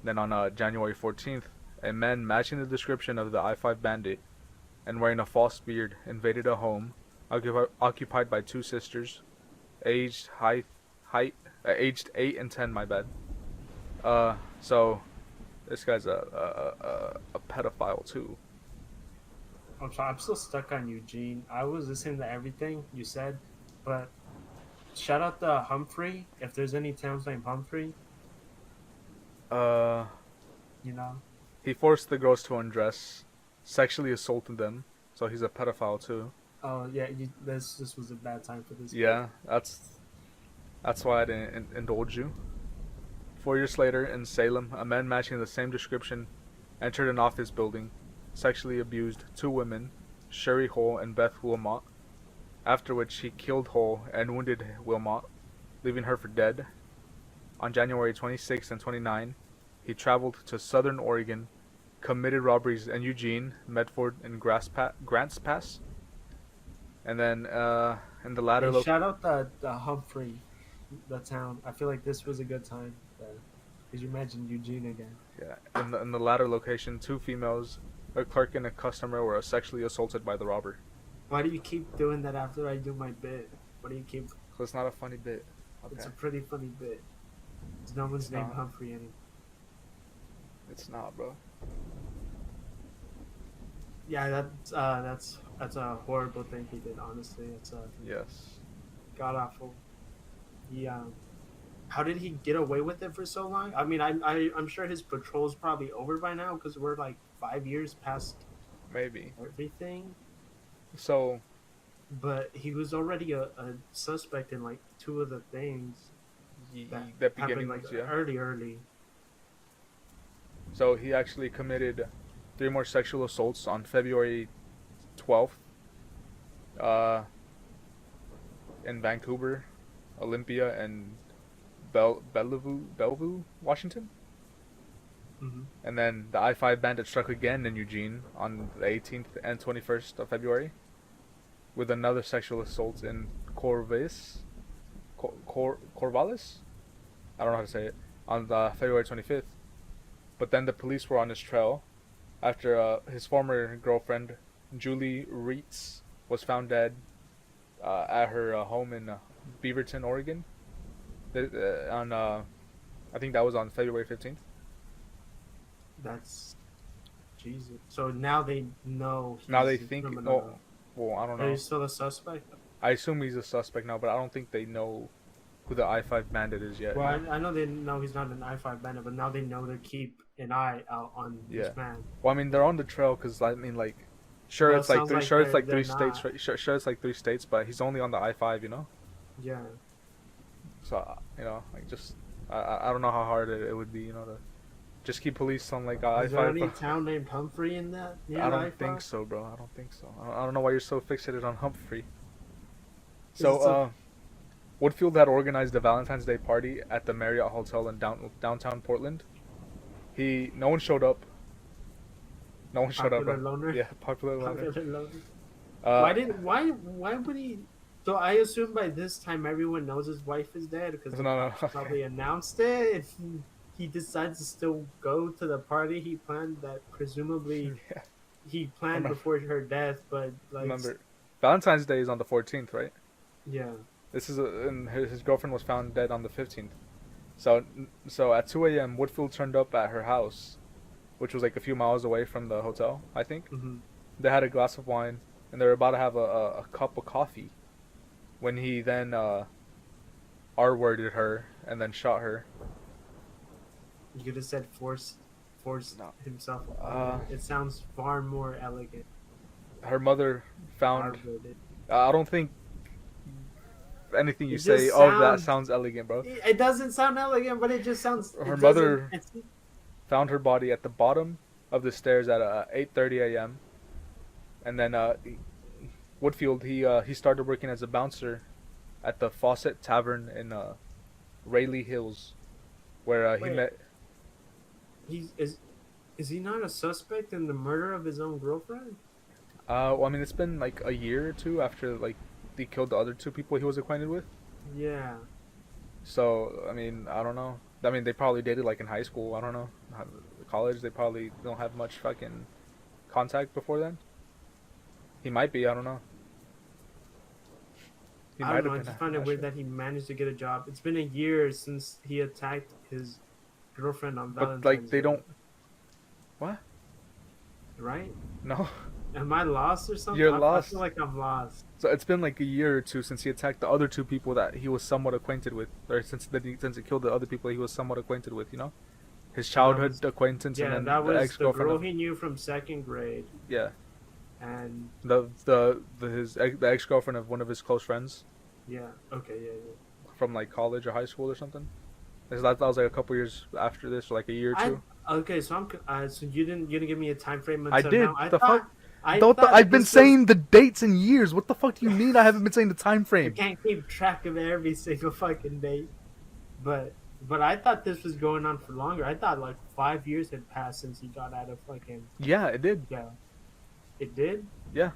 Then on January 14th, a man matching the description of the I-5 Bandit and wearing a false beard invaded a home occupied by two sisters, aged aged 8 and 10. My bad. So this guy's a pedophile too. I'm sorry, I'm still stuck on Eugene. I was listening to everything you said, but shout out to Humphrey. If there's any towns named Humphrey, Uh, you know. he forced the girls to undress, sexually assaulted them. So he's a pedophile too. Oh yeah, this was a bad time for this. Yeah, that's why I didn't indulge you. 4 years later, in Salem, a man matching the same description entered an office building, sexually abused two women, Sherry Hull and Beth Wilmot, after which he killed Hull and wounded Wilmot, leaving her for dead. On January 26 and 29, he traveled to southern Oregon, committed robberies in Eugene, Medford, and Grants Pass. And then in the latter Hey, shout out the Humphrey, the town. I feel like this was a good time. Because you mentioned Eugene again. yeah, in the latter location, two females, a clerk and a customer, were sexually assaulted by the robber. Why do you keep doing that after I do my bit? Why do you keep? So it's not a funny bit. Okay. It's a pretty funny bit. No one's named Humphrey anymore. It's not, bro. Yeah, that's a horrible thing he did. Honestly, it's a Yes. god awful. He how did he get away with it for so long? I mean, I'm sure his patrol's probably over by now because we're like 5 years past Maybe. everything. So But he was already a suspect in like two of the things that happened beginning like ones, yeah. early. So he actually committed 3 more sexual assaults on February 12th, in Vancouver, Olympia, and Bellevue, Washington. Mm-hmm. And then the I-5 Bandit struck again in Eugene on the 18th and 21st of February, with another sexual assault in Corvallis. I don't know how to say it. On February 25th. But then the police were on his trail after his former girlfriend, Julie Reitz, was found dead at her home in Beaverton, Oregon. I think that was on February 15th. That's Jesus. So now they know Now they he's a think. criminal. Oh, well, I don't Are you know. still a suspect? I assume he's a suspect now, but I don't think they know who the I-5 Bandit is yet. Well, You know? I know they know he's not an I-5 bandit, but now they know to keep an eye out on Yeah. this man. Well, I mean, they're on the trail because I mean, like, sure, Well, it it's like sounds three. like Sure, it's like they're three states. not. Right? Sure, it's like three states, but he's only on the I-5. You know. Yeah. So like just I don't know how hard it would be. To just keep police on like Is there I-5. any town named Humphrey in that? Near I the don't think I-5? so, bro. I don't think so. I don't know why you're so fixated on Humphrey. Is it So, Woodfield had organized a Valentine's Day party at the Marriott Hotel in downtown Portland. No one showed up. No one showed up, Popular bro. loner? Yeah, popular loner. Popular loner? Uh, Why would he? So I assume by this time everyone knows his wife is dead because the no. cops probably announced it. And he decides to still go to the party he planned that presumably Yeah, he planned remember, before her death, but like remember, Valentine's Day is on the 14th, right? yeah. And his girlfriend was found dead on the 15th. So at 2 a.m., Woodfield turned up at her house, which was like a few miles away from the hotel, I think. Hmm. They had a glass of wine, and they were about to have a cup of coffee when he then R-worded her and then shot her. You could have said force No. himself. It Uh, sounds far more elegant. Her mother found. R-worded. I don't think anything you It say just of that sounds. sounds elegant, bro. It doesn't sound elegant, but it just sounds. Her It mother doesn't. It's, found her body at the bottom of the stairs at 8:30 a.m. And then Woodfield he started working as a bouncer at the Fawcett Tavern in Rayleigh Hills, where he Wait. met. he's is he not a suspect in the murder of his own girlfriend? Well, I mean, it's been like a year or two after like he killed the other two people he was acquainted with. Yeah. So I mean, I don't know. I mean, they probably dated like in high school. I don't know. College, they probably don't have much fucking contact before then. He might be. I don't know. He I might don't know. have I been. just find I'm it not weird sure. that he managed to get a job. It's been a year since he attacked his girlfriend on Valentine's But like they Day, don't. What? right? No. Am I lost or something? You're I lost. feel like I'm lost. So it's been like a year or two since he attacked the other two people that he was somewhat acquainted with, or since he killed the other people he was somewhat acquainted with. His childhood acquaintance, and Yeah, then that the was ex the girl girlfriend. he knew from second grade, Yeah, and the ex girlfriend of one of his close friends yeah, okay, yeah. from like college or high school or something. That was like a couple years after this, or like a year or two. Okay, so so you didn't give me a time frame I until did. now. The fuck? I Don't thought I've been this was- saying the dates and years. What the fuck do you mean? I haven't been saying the time You frame. can't keep track of every single fucking date, but I thought this was going on for longer. I thought like 5 years had passed since he got out of fucking Yeah, it did. jail. It did. Yeah.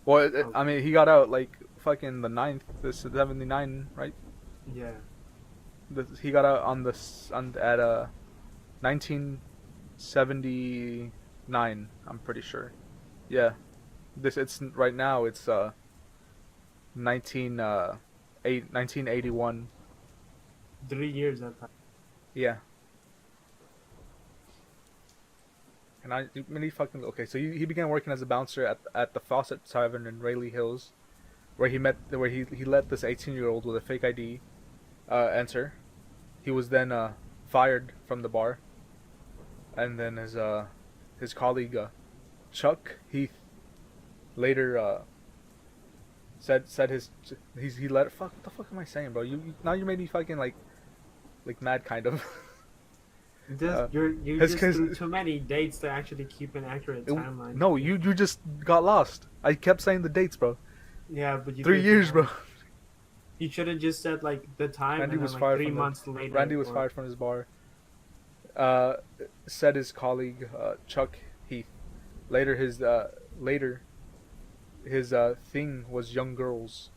Well, Oh. I mean, he got out like fucking the 9th, the 79, right? Yeah. He got out at 1979. I'm pretty sure. Yeah. It's right now. It's 1981. 3 years that time. Yeah. And I many fucking okay. So he began working as a bouncer at the Fawcett Tavern in Rayleigh Hills, where he let this 18-year-old with a fake ID enter. He was then fired from the bar, and then his colleague Chuck Heath later said he let fuck what the fuck am I saying, bro? Now you made me fucking like mad kind of. You just threw too many dates to actually keep an accurate timeline. No, you just got lost. I kept saying the dates, bro. Yeah, but you 3 years, bro. You should have just said like the time. Randy and then, was like, fired 3 from months later. Randy was fired from his bar. Said his colleague Chuck Heath. Later his thing was young girls.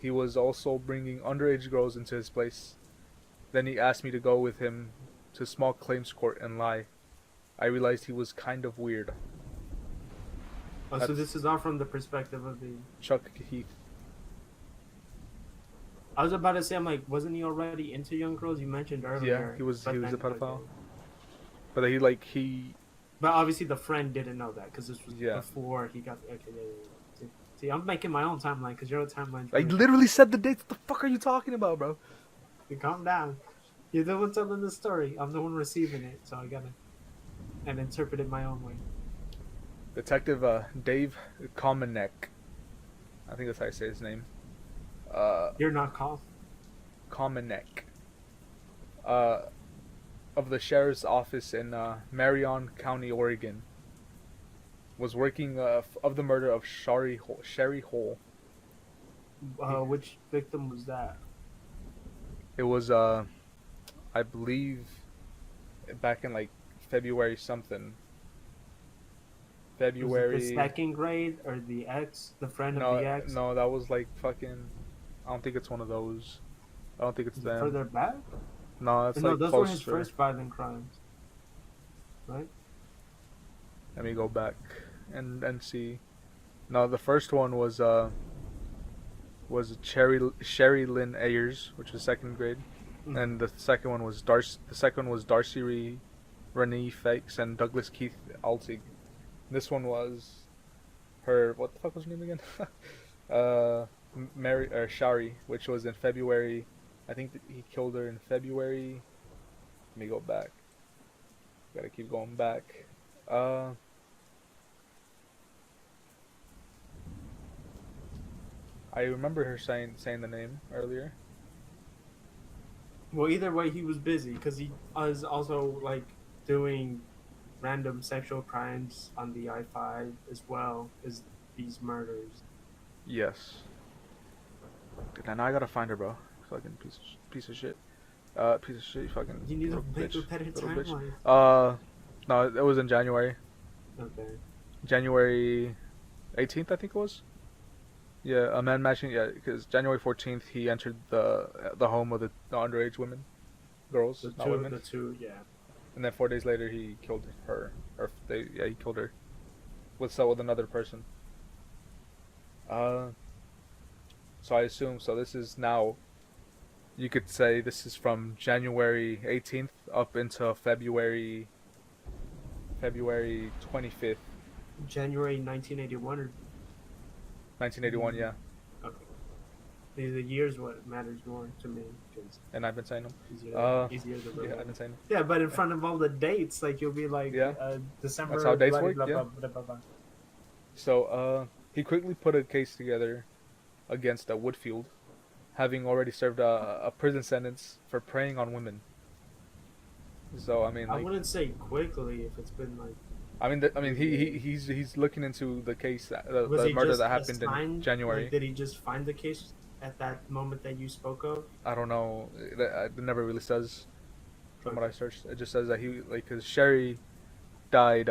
He was also bringing underage girls into his place. Then he asked me to go with him to small claims court and lie. I realized he was kind of weird. Oh, so this is all from the perspective of the. Chuck Heath. I was about to say, I'm like, wasn't he already into young girls? You mentioned earlier. Yeah, he was a then, pedophile. okay. But But obviously the friend didn't know that because this was Yeah. before he got. Okay, yeah. See, I'm making my own timeline because your timeline's I really. literally said the dates. What the fuck are you talking about, bro? You calm down. You're the one telling the story. I'm the one receiving it, so I gotta and interpret it my own way. Detective Dave Komanek. I think that's how I say his name. You're not calm. Komanek. Uh, of the sheriff's office in Marion County, Oregon, was working of the murder of Sherry Hole. Which victim was that? It was I believe back in like February something. Was it the February. second grade or the ex, the friend of No, the ex? no, that was like fucking. I don't think it's one of those. I don't think it's Is it them. further back? No, that's No, like those were his closer. first violent crimes, right? Let me go back and see. No, the first one was Sherry Lynn Ayers, which was second grade, Mm. and the second one was Darcy. The second one was Renee Fakes and Douglas Keith Altig. This one was her. What the fuck was her name again? Mary or Shari, which was in February. I think that he killed her in February. Let me go back. Gotta keep going back. Uh, I remember her saying the name earlier. Well, either way, he was busy because he was also like doing random sexual crimes on the I-5 as well as these murders. Yes. Dude, now I gotta find her, bro. Fucking piece of shit. Piece of shit. You fucking You need to little make a bitch. better Little bitch. timeline. No, it was in January. Okay. January 18th, I think it was. Yeah, a man matching. Yeah, because January 14th he entered the home of the underage women, girls, not women. The two, yeah. And then 4 days later he killed her, he killed her, with another person. Uh, so I assume this is now. You could say this is from January 18th up until February 25th, January 1981 or 1981. Yeah, okay. The years what matters more to me because and I've been saying them. easier to Yeah, remember. I've been saying them. Yeah, but in front of all the dates, like you'll be like Yeah, December. that's how dates blah, work. blah, Yeah. blah, blah, blah, blah. So he quickly put a case together against Woodfield, having already served a prison sentence for preying on women. So I mean, I like, wouldn't say quickly if it's been like. he's looking into the case, Was the he murder just that happened in assigned? January. Like, did he just find the case at that moment that you spoke of? I don't know. It never really says. From what I Okay. searched, it just says that he because Sherry died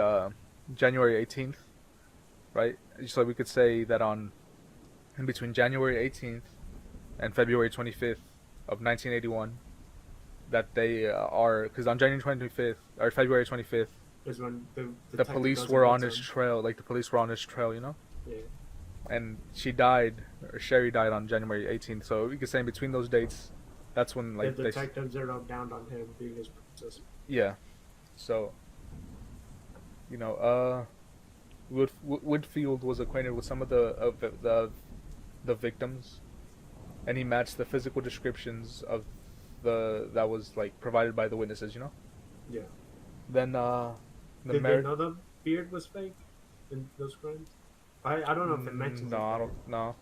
January 18th, right? So we could say that on in between January 18th and February 25th of 1981, that they are because on January 25th or February 25th, Is when the the detective police goes were and on gets his him. trail. Like the police were on his trail, Yeah. and she died, or Sherry died on January 18th. So we could say in between those dates, that's when The like they, detective zeroed down on him being his princess. yeah. So you know, Woodfield was acquainted with some of the victims, and he matched the physical descriptions of the that was like provided by the witnesses. Yeah. Then Did they know the beard was fake in those crimes? I don't know if it mentions no, it. I don't know.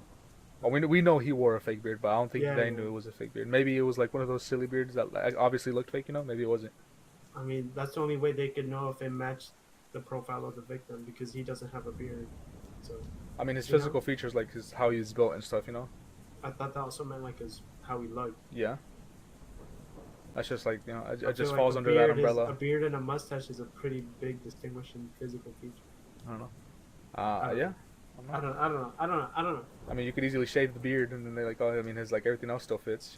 Well, we know he wore a fake beard, but I don't think Yeah, they yeah. knew it was a fake beard. Maybe it was like one of those silly beards that like, obviously looked fake. Maybe it wasn't. I mean, that's the only way they could know if it matched the profile of the victim because he doesn't have a beard. So I mean, his you know, physical features, like how he's built and stuff. I thought that also meant like his how he looked. Yeah, that's just like I it feel just like falls a under that beard is umbrella. a beard and a mustache is a pretty big distinguishing physical feature. I don't know. I don't Yeah. know. I don't know. I mean, you could easily shave the beard, and then they like, oh, I mean, his like everything else still fits.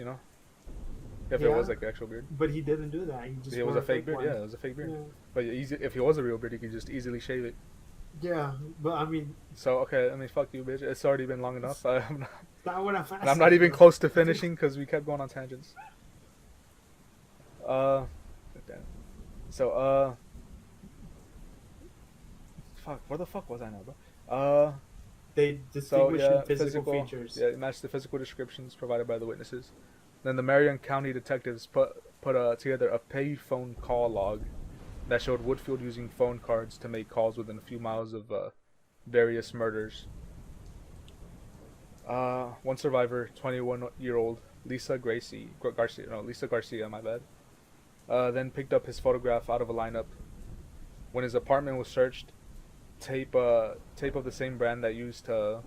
If it Yeah. was like the actual beard. But he didn't do that. He just It was wore a fake beard. one. Yeah, it was a fake beard. Yeah. But if he was a real beard, he could just easily shave it. Yeah, but I mean, So okay, I mean, fuck you, bitch. It's already been long enough. not what I'm And I'm not even close to finishing because we kept going on tangents. Damn. So fuck? Where the fuck was I now, bro? They So distinguish in yeah, physical features. Yeah, it matched the physical descriptions provided by the witnesses. Then the Marion County detectives put together a payphone call log that showed Woodfield using phone cards to make calls within a few miles of various murders. One survivor, 21-year-old Lisa Garcia, my bad. Then picked up his photograph out of a lineup. When his apartment was searched, tape of the same brand that used to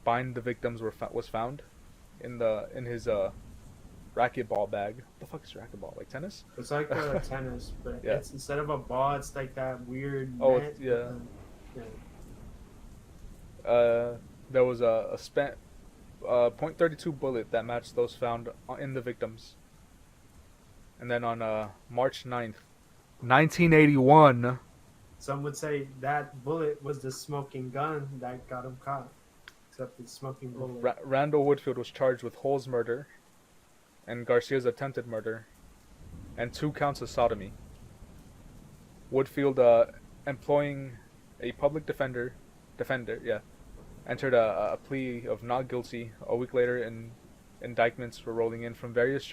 bind the victims was found in his racquetball bag. What the fuck is racquetball? Like tennis? It's like tennis, but Yeah. it's instead of a ball, it's like that weird. Oh, net, yeah. Yeah. There was a spent .32 bullet that matched those found in the victims. And then on March 9th, 1981. Some would say that bullet was the smoking gun that got him caught. Except the smoking bullet. Randall Woodfield was charged with Hull's murder and Garcia's attempted murder and 2 counts of sodomy. Woodfield, employing a public defender, entered a plea of not guilty. A week later, indictments were rolling in from various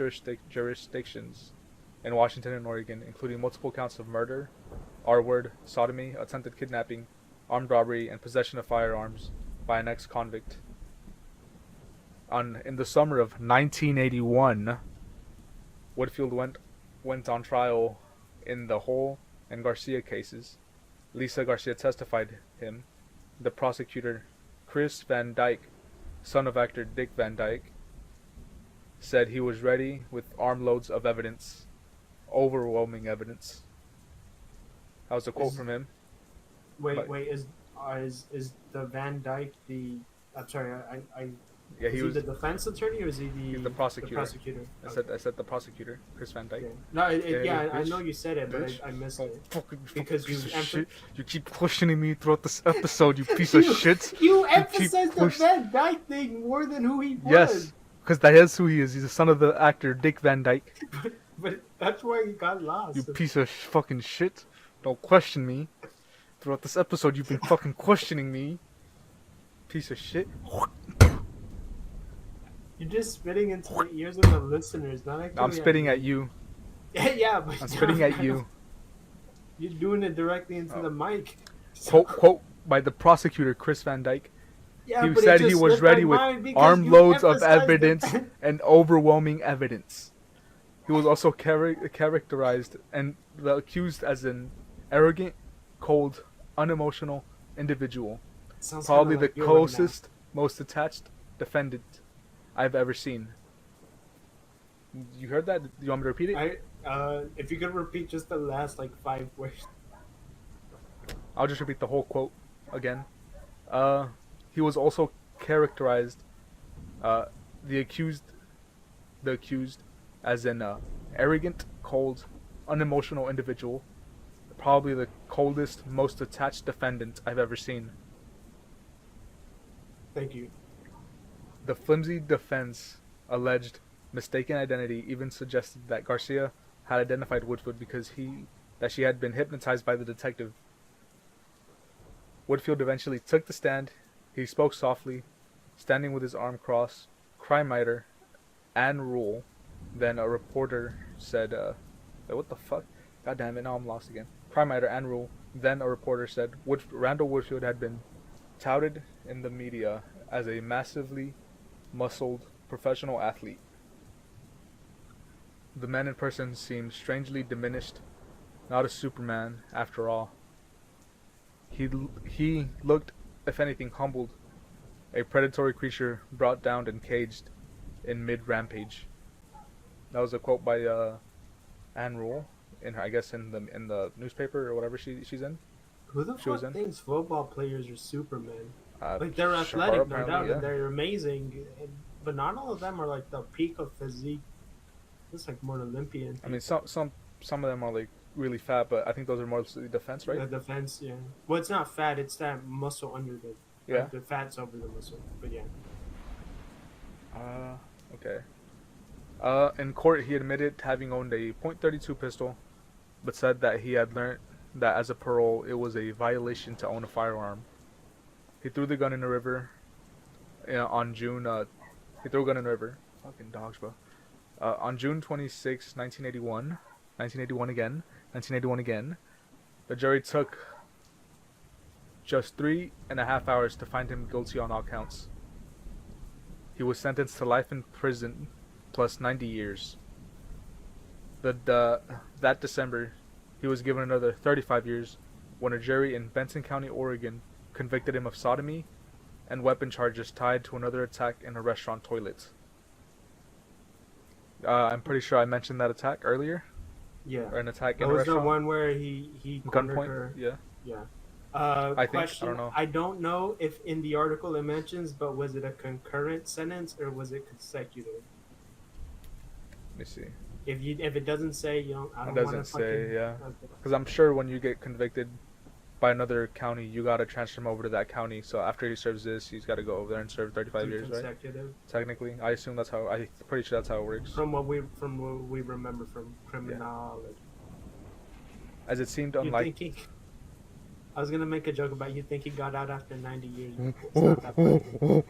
jurisdictions in Washington and Oregon, including multiple counts of murder, R-word, sodomy, attempted kidnapping, armed robbery, and possession of firearms by an ex-convict. In the summer of 1981, Woodfield went on trial in the Hull and Garcia cases. Lisa Garcia testified him. The prosecutor, Chris Van Dyke, son of actor Dick Van Dyke, said he was ready with armloads of evidence, overwhelming evidence. That was a quote from him. Wait, is the Van Dyke the? I'm sorry, Yeah, he was the defense attorney or is he the prosecutor. The prosecutor. I said the prosecutor, Chris Van Dyke. Okay. No, I bitch. know you said it, but I missed it. Because You keep questioning me throughout this episode, you piece of shit. You emphasized the Van Dyke thing more than who he was. Yes, because that is who he is. He's the son of the actor Dick Van Dyke. but that's why he got lost. You piece of fucking shit. Don't question me. Throughout this episode, you've been fucking questioning me. Piece of shit. You're just spitting into the ears of the listeners, not actually. I'm spitting at you. Yeah, but I'm spitting at you. You're doing it directly into the mic. Quote by the prosecutor, Chris Van Dyke. Yeah, He said he was ready with armloads of evidence and overwhelming evidence. He was also characterized and the accused as an arrogant, cold, unemotional individual. Probably the closest, most attached defendant I've ever seen. You heard that? Do you want me to repeat it? If you could repeat just the last 5 words. I'll just repeat the whole quote again. He was also characterized, the accused, as an arrogant, cold, unemotional individual. Probably the coldest, most attached defendant I've ever seen. Thank you. The flimsy defense alleged mistaken identity, even suggested that Garcia had identified Woodfield because she had been hypnotized by the detective. Woodfield eventually took the stand. He spoke softly, standing with his arm crossed. Crime writer Ann Rule. Then a reporter said, wait, what the fuck? God damn it, now I'm lost again. Crime writer Ann Rule. Then a reporter said, Randall Woodfield had been touted in the media as a massively muscled professional athlete. The man in person seemed strangely diminished, not a Superman after all. He looked, if anything, humbled, a predatory creature brought down and caged in mid-rampage. That was a quote by Ann Rule, in the newspaper or whatever she's in. Who the She was fuck in. thinks football players are Superman? They're Sure, athletic, no doubt, apparently, yeah. and they're amazing, but not all of them are the peak of physique. It's more Olympian. I mean, some of them are really fat, but I think those are mostly defense, right? The defense, yeah. Well, it's not fat; it's that muscle under the. Yeah. The fat's over the muscle, but yeah. Okay. In court, he admitted having owned a .32 pistol, but said that he had learned that as a parole, it was a violation to own a firearm. He threw the gun in the river on June. He threw a gun in the river. Fucking dogs, bro. On June 26, 1981, 1981 again, 1981 again, the jury took just 3.5 hours to find him guilty on all counts. He was sentenced to life in prison plus 90 years. That December, he was given another 35 years when a jury in Benson County, Oregon, convicted him of sodomy and weapon charges tied to another attack in a restaurant toilet. I'm pretty sure I mentioned that attack earlier. Yeah. Or an attack in That a was restaurant. the one where he cornered Gunpoint. her. Yeah. Yeah. I Question, don't know. I don't know if in the article it mentions, but was it a concurrent sentence or was it consecutive? Let me see. If it doesn't say, I It don't doesn't want to say, fucking. yeah. Okay. Because I'm sure when you get convicted by another county, you gotta transfer him over to that county. So after he serves this, he's gotta go over there and serve 35 years, right? Consecutive. Technically, I assume that's how. I'm pretty sure that's how it works. From what we remember from criminology. As it seemed You unlike. think I was gonna make a joke about you think he got out after 90 years. It's not that funny.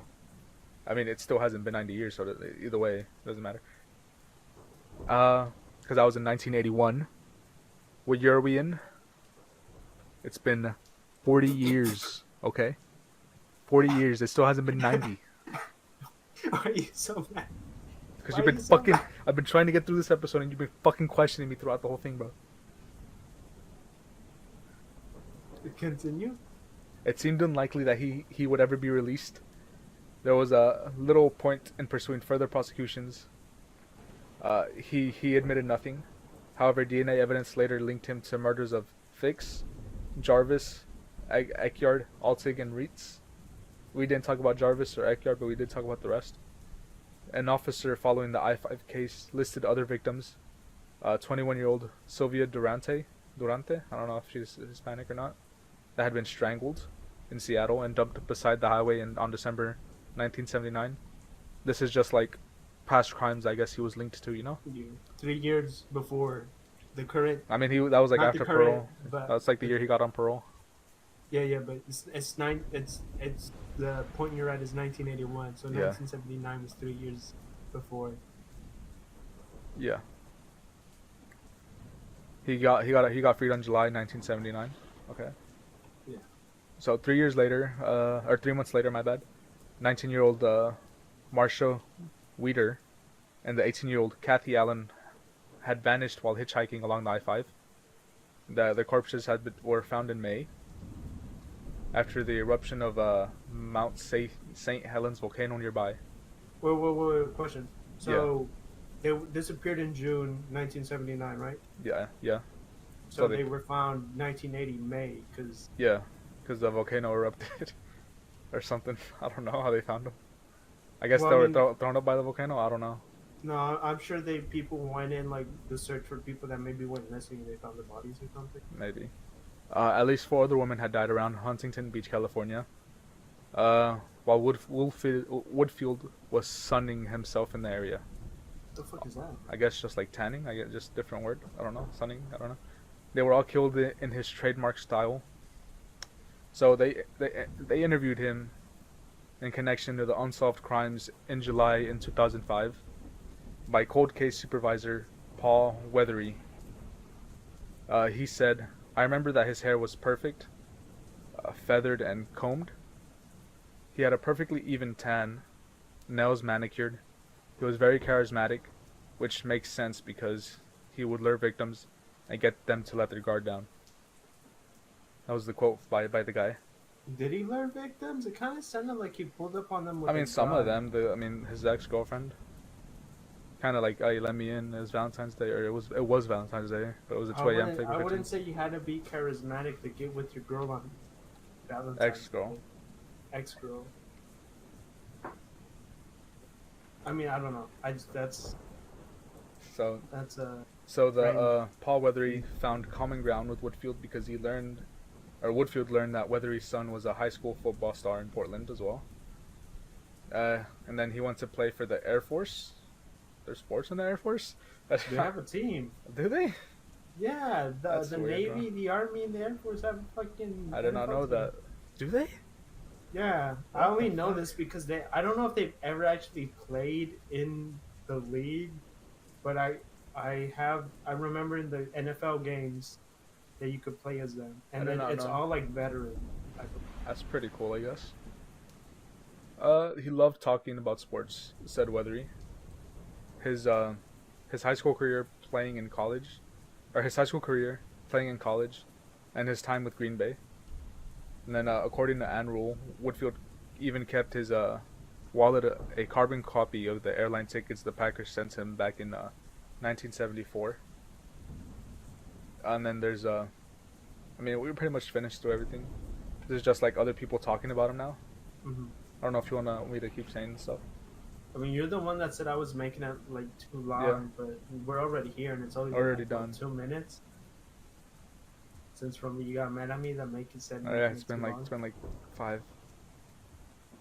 I mean, it still hasn't been 90 years, so either way, it doesn't matter. Because I was in 1981. What year are we in? It's been 40 years, okay? 40 years. It still hasn't been 90. Are you so mad? Because Why you've are been you so fucking. mad? I've been trying to get through this episode, and you've been fucking questioning me throughout the whole thing, bro. Continue. It seemed unlikely that he would ever be released. There was a little point in pursuing further prosecutions. He admitted nothing. However, DNA evidence later linked him to murders of Fix, Jarvis, Ekyard, Altig, and Reitz. We didn't talk about Jarvis or Ekyard, but we did talk about the rest. An officer following the I-5 case listed other victims. 21-year-old Sylvia Durante, I don't know if she's Hispanic or not, that had been strangled in Seattle and dumped beside the highway on December 1979. This is just like past crimes I guess he was linked to, 3 years before the current. I mean, that was like Not after the current, parole. but That's like the year he got on parole. yeah, but it's the point you're at is 1981, so Yeah. 1979 was 3 years before. Yeah. He got freed on July 1979. Okay. Yeah. So 3 years later, or 3 months later, my bad. 19-year-old Marsha Weeder and the 18-year-old Kathy Allen had vanished while hitchhiking along the I-5. The corpses were found in May after the eruption of Mount St. Helens volcano nearby. Wait, question. So they disappeared in June 1979, right? Yeah. So So they they- were found 1980 May, because Yeah, because the volcano erupted or something. I don't know how they found them. I guess Well, they I were mean- thrown up by the volcano. I don't know. no, I'm sure people went in like to search for people that maybe went missing and they found the bodies or something. Maybe. At least 4 other women had died around Huntington Beach, California. While Woodfield was sunning himself in the area. What the fuck is that? I guess just like tanning. I guess just different word. I don't know. Sunning. I don't know. They were all killed in his trademark style. So they interviewed him in connection to the unsolved crimes in July in 2005 by cold case supervisor Paul Weathery. He said, "I remember that his hair was perfect, feathered and combed. He had a perfectly even tan, nails manicured. He was very charismatic, which makes sense because he would lure victims and get them to let their guard down." That was the quote by the guy. Did he lure victims? It kind of sounded like he pulled up on them with I mean, a some gun. of them. His ex-girlfriend. Kind of like, "Hey, let me in." It was Valentine's Day, or it was Valentine's Day, but it was a 2 a.m. thing. I wouldn't say you had to be charismatic to get with your girl on Valentine's Ex-girl. Day. Ex-girl. I mean, I don't know. So That's So the Right. Paul Weathery found common ground with Woodfield because Woodfield learned that Weathery's son was a high school football star in Portland as well. And then he went to play for the Air Force. There's sports in the Air Force? they have a team. Do they? Yeah, That's the weird, bro. Navy, the Army, and the Air Force have a fucking I did not NFL know team. that. Do they? Yeah, I What the only know fuck? this because they. I don't know if they've ever actually played in the league, but I remember in the NFL games that you could play as them, I and did then not it's know. all like veteran type of. That's pretty cool, I guess. He loved talking about sports, said Weathery. His uh, his high school career playing in college, or his high school career playing in college, and his time with Green Bay. And then, according to Ann Rule, Woodfield even kept his wallet a carbon copy of the airline tickets the Packers sent him back in 1974. And then there's I mean, we pretty much finished through everything. There's just like other people talking about him now. Mhm. I don't know if you want me to keep saying stuff. I mean, you're the one that said I was making it like too Yeah, long, but we're already here, and it's only been already like what, done. 2 minutes since from you got mad at me that make it said Yeah, making it too it's long. been like 5.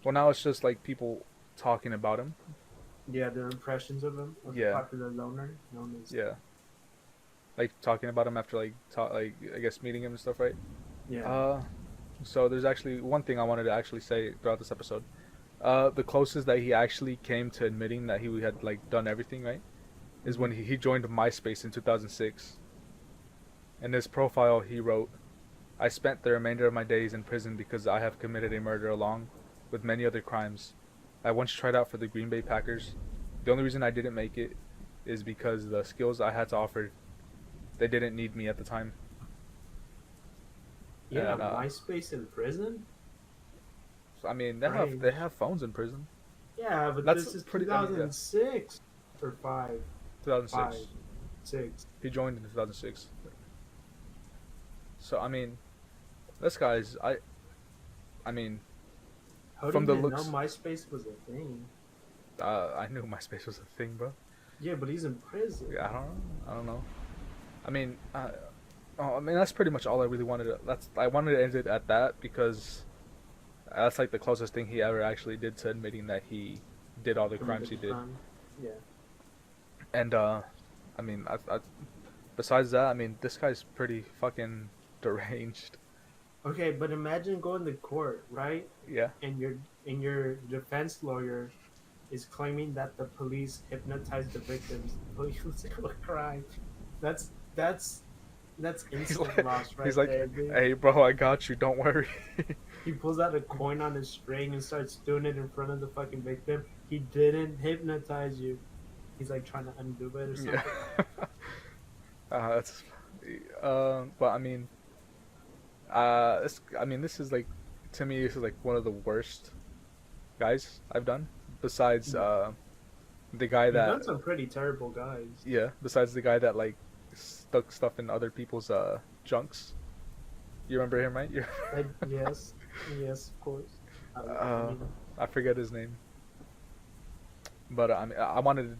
Well, now it's just like people talking about him. Yeah, their impressions of him, of the Yeah, popular loner known as. yeah, like talking about him after like I guess meeting him and stuff, right? Yeah. Uh, so there's actually one thing I wanted to actually say throughout this episode. The closest that he actually came to admitting that he had like done everything right is when he joined MySpace in 2006. In his profile, he wrote, "I spent the remainder of my days in prison because I have committed a murder along with many other crimes. I once tried out for the Green Bay Packers. The only reason I didn't make it is because the skills I had to offer, they didn't need me at the time." Yeah, And MySpace in prison. so, I mean, they Strange. have phones in prison. Yeah, but That's this is pretty. I mean, yeah, 2006 or five, 2006. 6. He joined in 2006. So I mean, this guy's I mean, How do you from the even know looks, MySpace was a thing? I knew MySpace was a thing, bro. Yeah, but he's in prison. Yeah, I don't know. I mean, oh, I mean that's pretty much all I really wanted to. I wanted to end it at that because that's like the closest thing he ever actually did to admitting that he did all the crimes Committed he the did. crime. Yeah. And I mean, besides that, I mean, this guy's pretty fucking deranged. Okay, but imagine going to court, right? Yeah. And your defense lawyer is claiming that the police hypnotized the victims to a crime. That's that's that's He's instant like, loss right he's like, there, dude. "Hey, bro, I got you. Don't worry." He pulls out a coin on his string and starts doing it in front of the fucking victim. He didn't hypnotize you. He's like trying to undo it or Yeah. something. That's. But I mean, this is like, to me, this is like one of the worst guys I've done. Besides, the guy You've done that, some pretty terrible guys. yeah, besides the guy that like stuck stuff in other people's junks. You remember him, right? Yes, yes, of course. uh, mean, I forget his name, but I mean, I wanted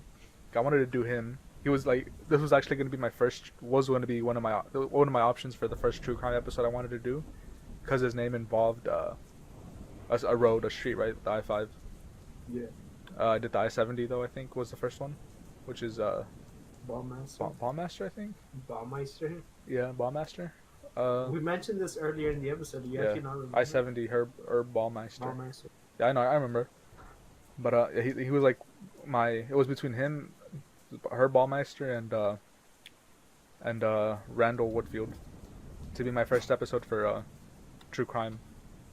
to do him. He was like, this was actually going to be was going to be one of my options for the first true crime episode I wanted to do, because his name involved a road, a street, right, the I-5. yeah, I did the I-70 though. I think was the first one, which is Ballmaster, Ballmaster, I think. Ballmeister. Yeah, Ballmaster. We mentioned this earlier in the episode. You Yeah, actually not remember? I-70 Herb Ballmeister. Ballmeister. Yeah, I know, I remember. But he was like it was between him, Herb Ballmeister, and Randall Woodfield to be my first episode for true crime.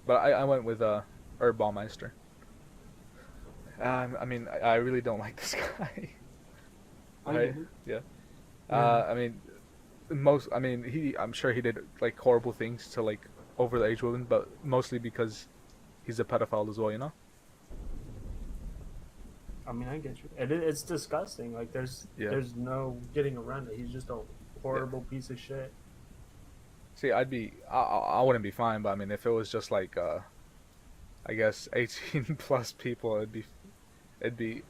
But I went with Herb Ballmeister. I mean, I really don't like this guy. I Right? get it. Yeah. Yeah. I mean, I'm sure he did like horrible things to like over the age women, but mostly because he's a pedophile as well, you know? I mean, I get you. It's disgusting. Like, Yeah. there's no getting around it. He's just a horrible piece of shit. See, I wouldn't be fine, but I mean, if it was just like, I guess 18 plus people, it'd be,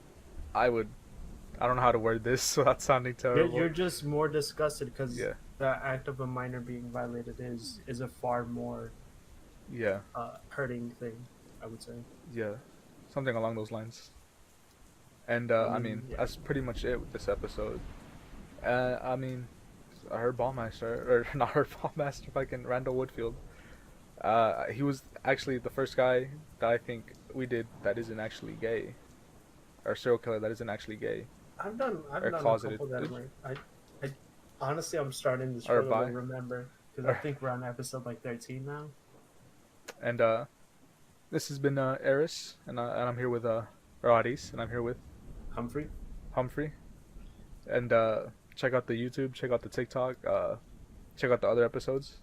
I would, I don't know how to word this without sounding terrible. You're just more disgusted because Yeah, the act of a minor being violated is a far more yeah, hurting thing, I would say. yeah, something along those lines. And I mean, Yeah. that's pretty much it with this episode. I mean, her ballmaster, or not her ballmaster, fucking Randall Woodfield. He was actually the first guy that I think we did that isn't actually gay, or serial killer that isn't actually gay I've or done a closeted, couple that were. I honestly, I'm starting to or struggle to bi. remember because I Or, think we're on episode like 13 now. and this has been Aris, and I'm here with or Aris, and I'm here with Humphrey. Humphrey. And check out the YouTube, check out the TikTok, check out the other episodes.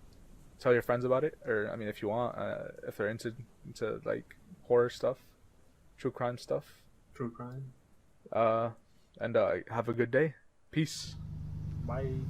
Tell your friends about it, or I mean, if you want, if they're into like horror stuff, true crime stuff. True crime. Uh, and have a good day. Peace. Bye.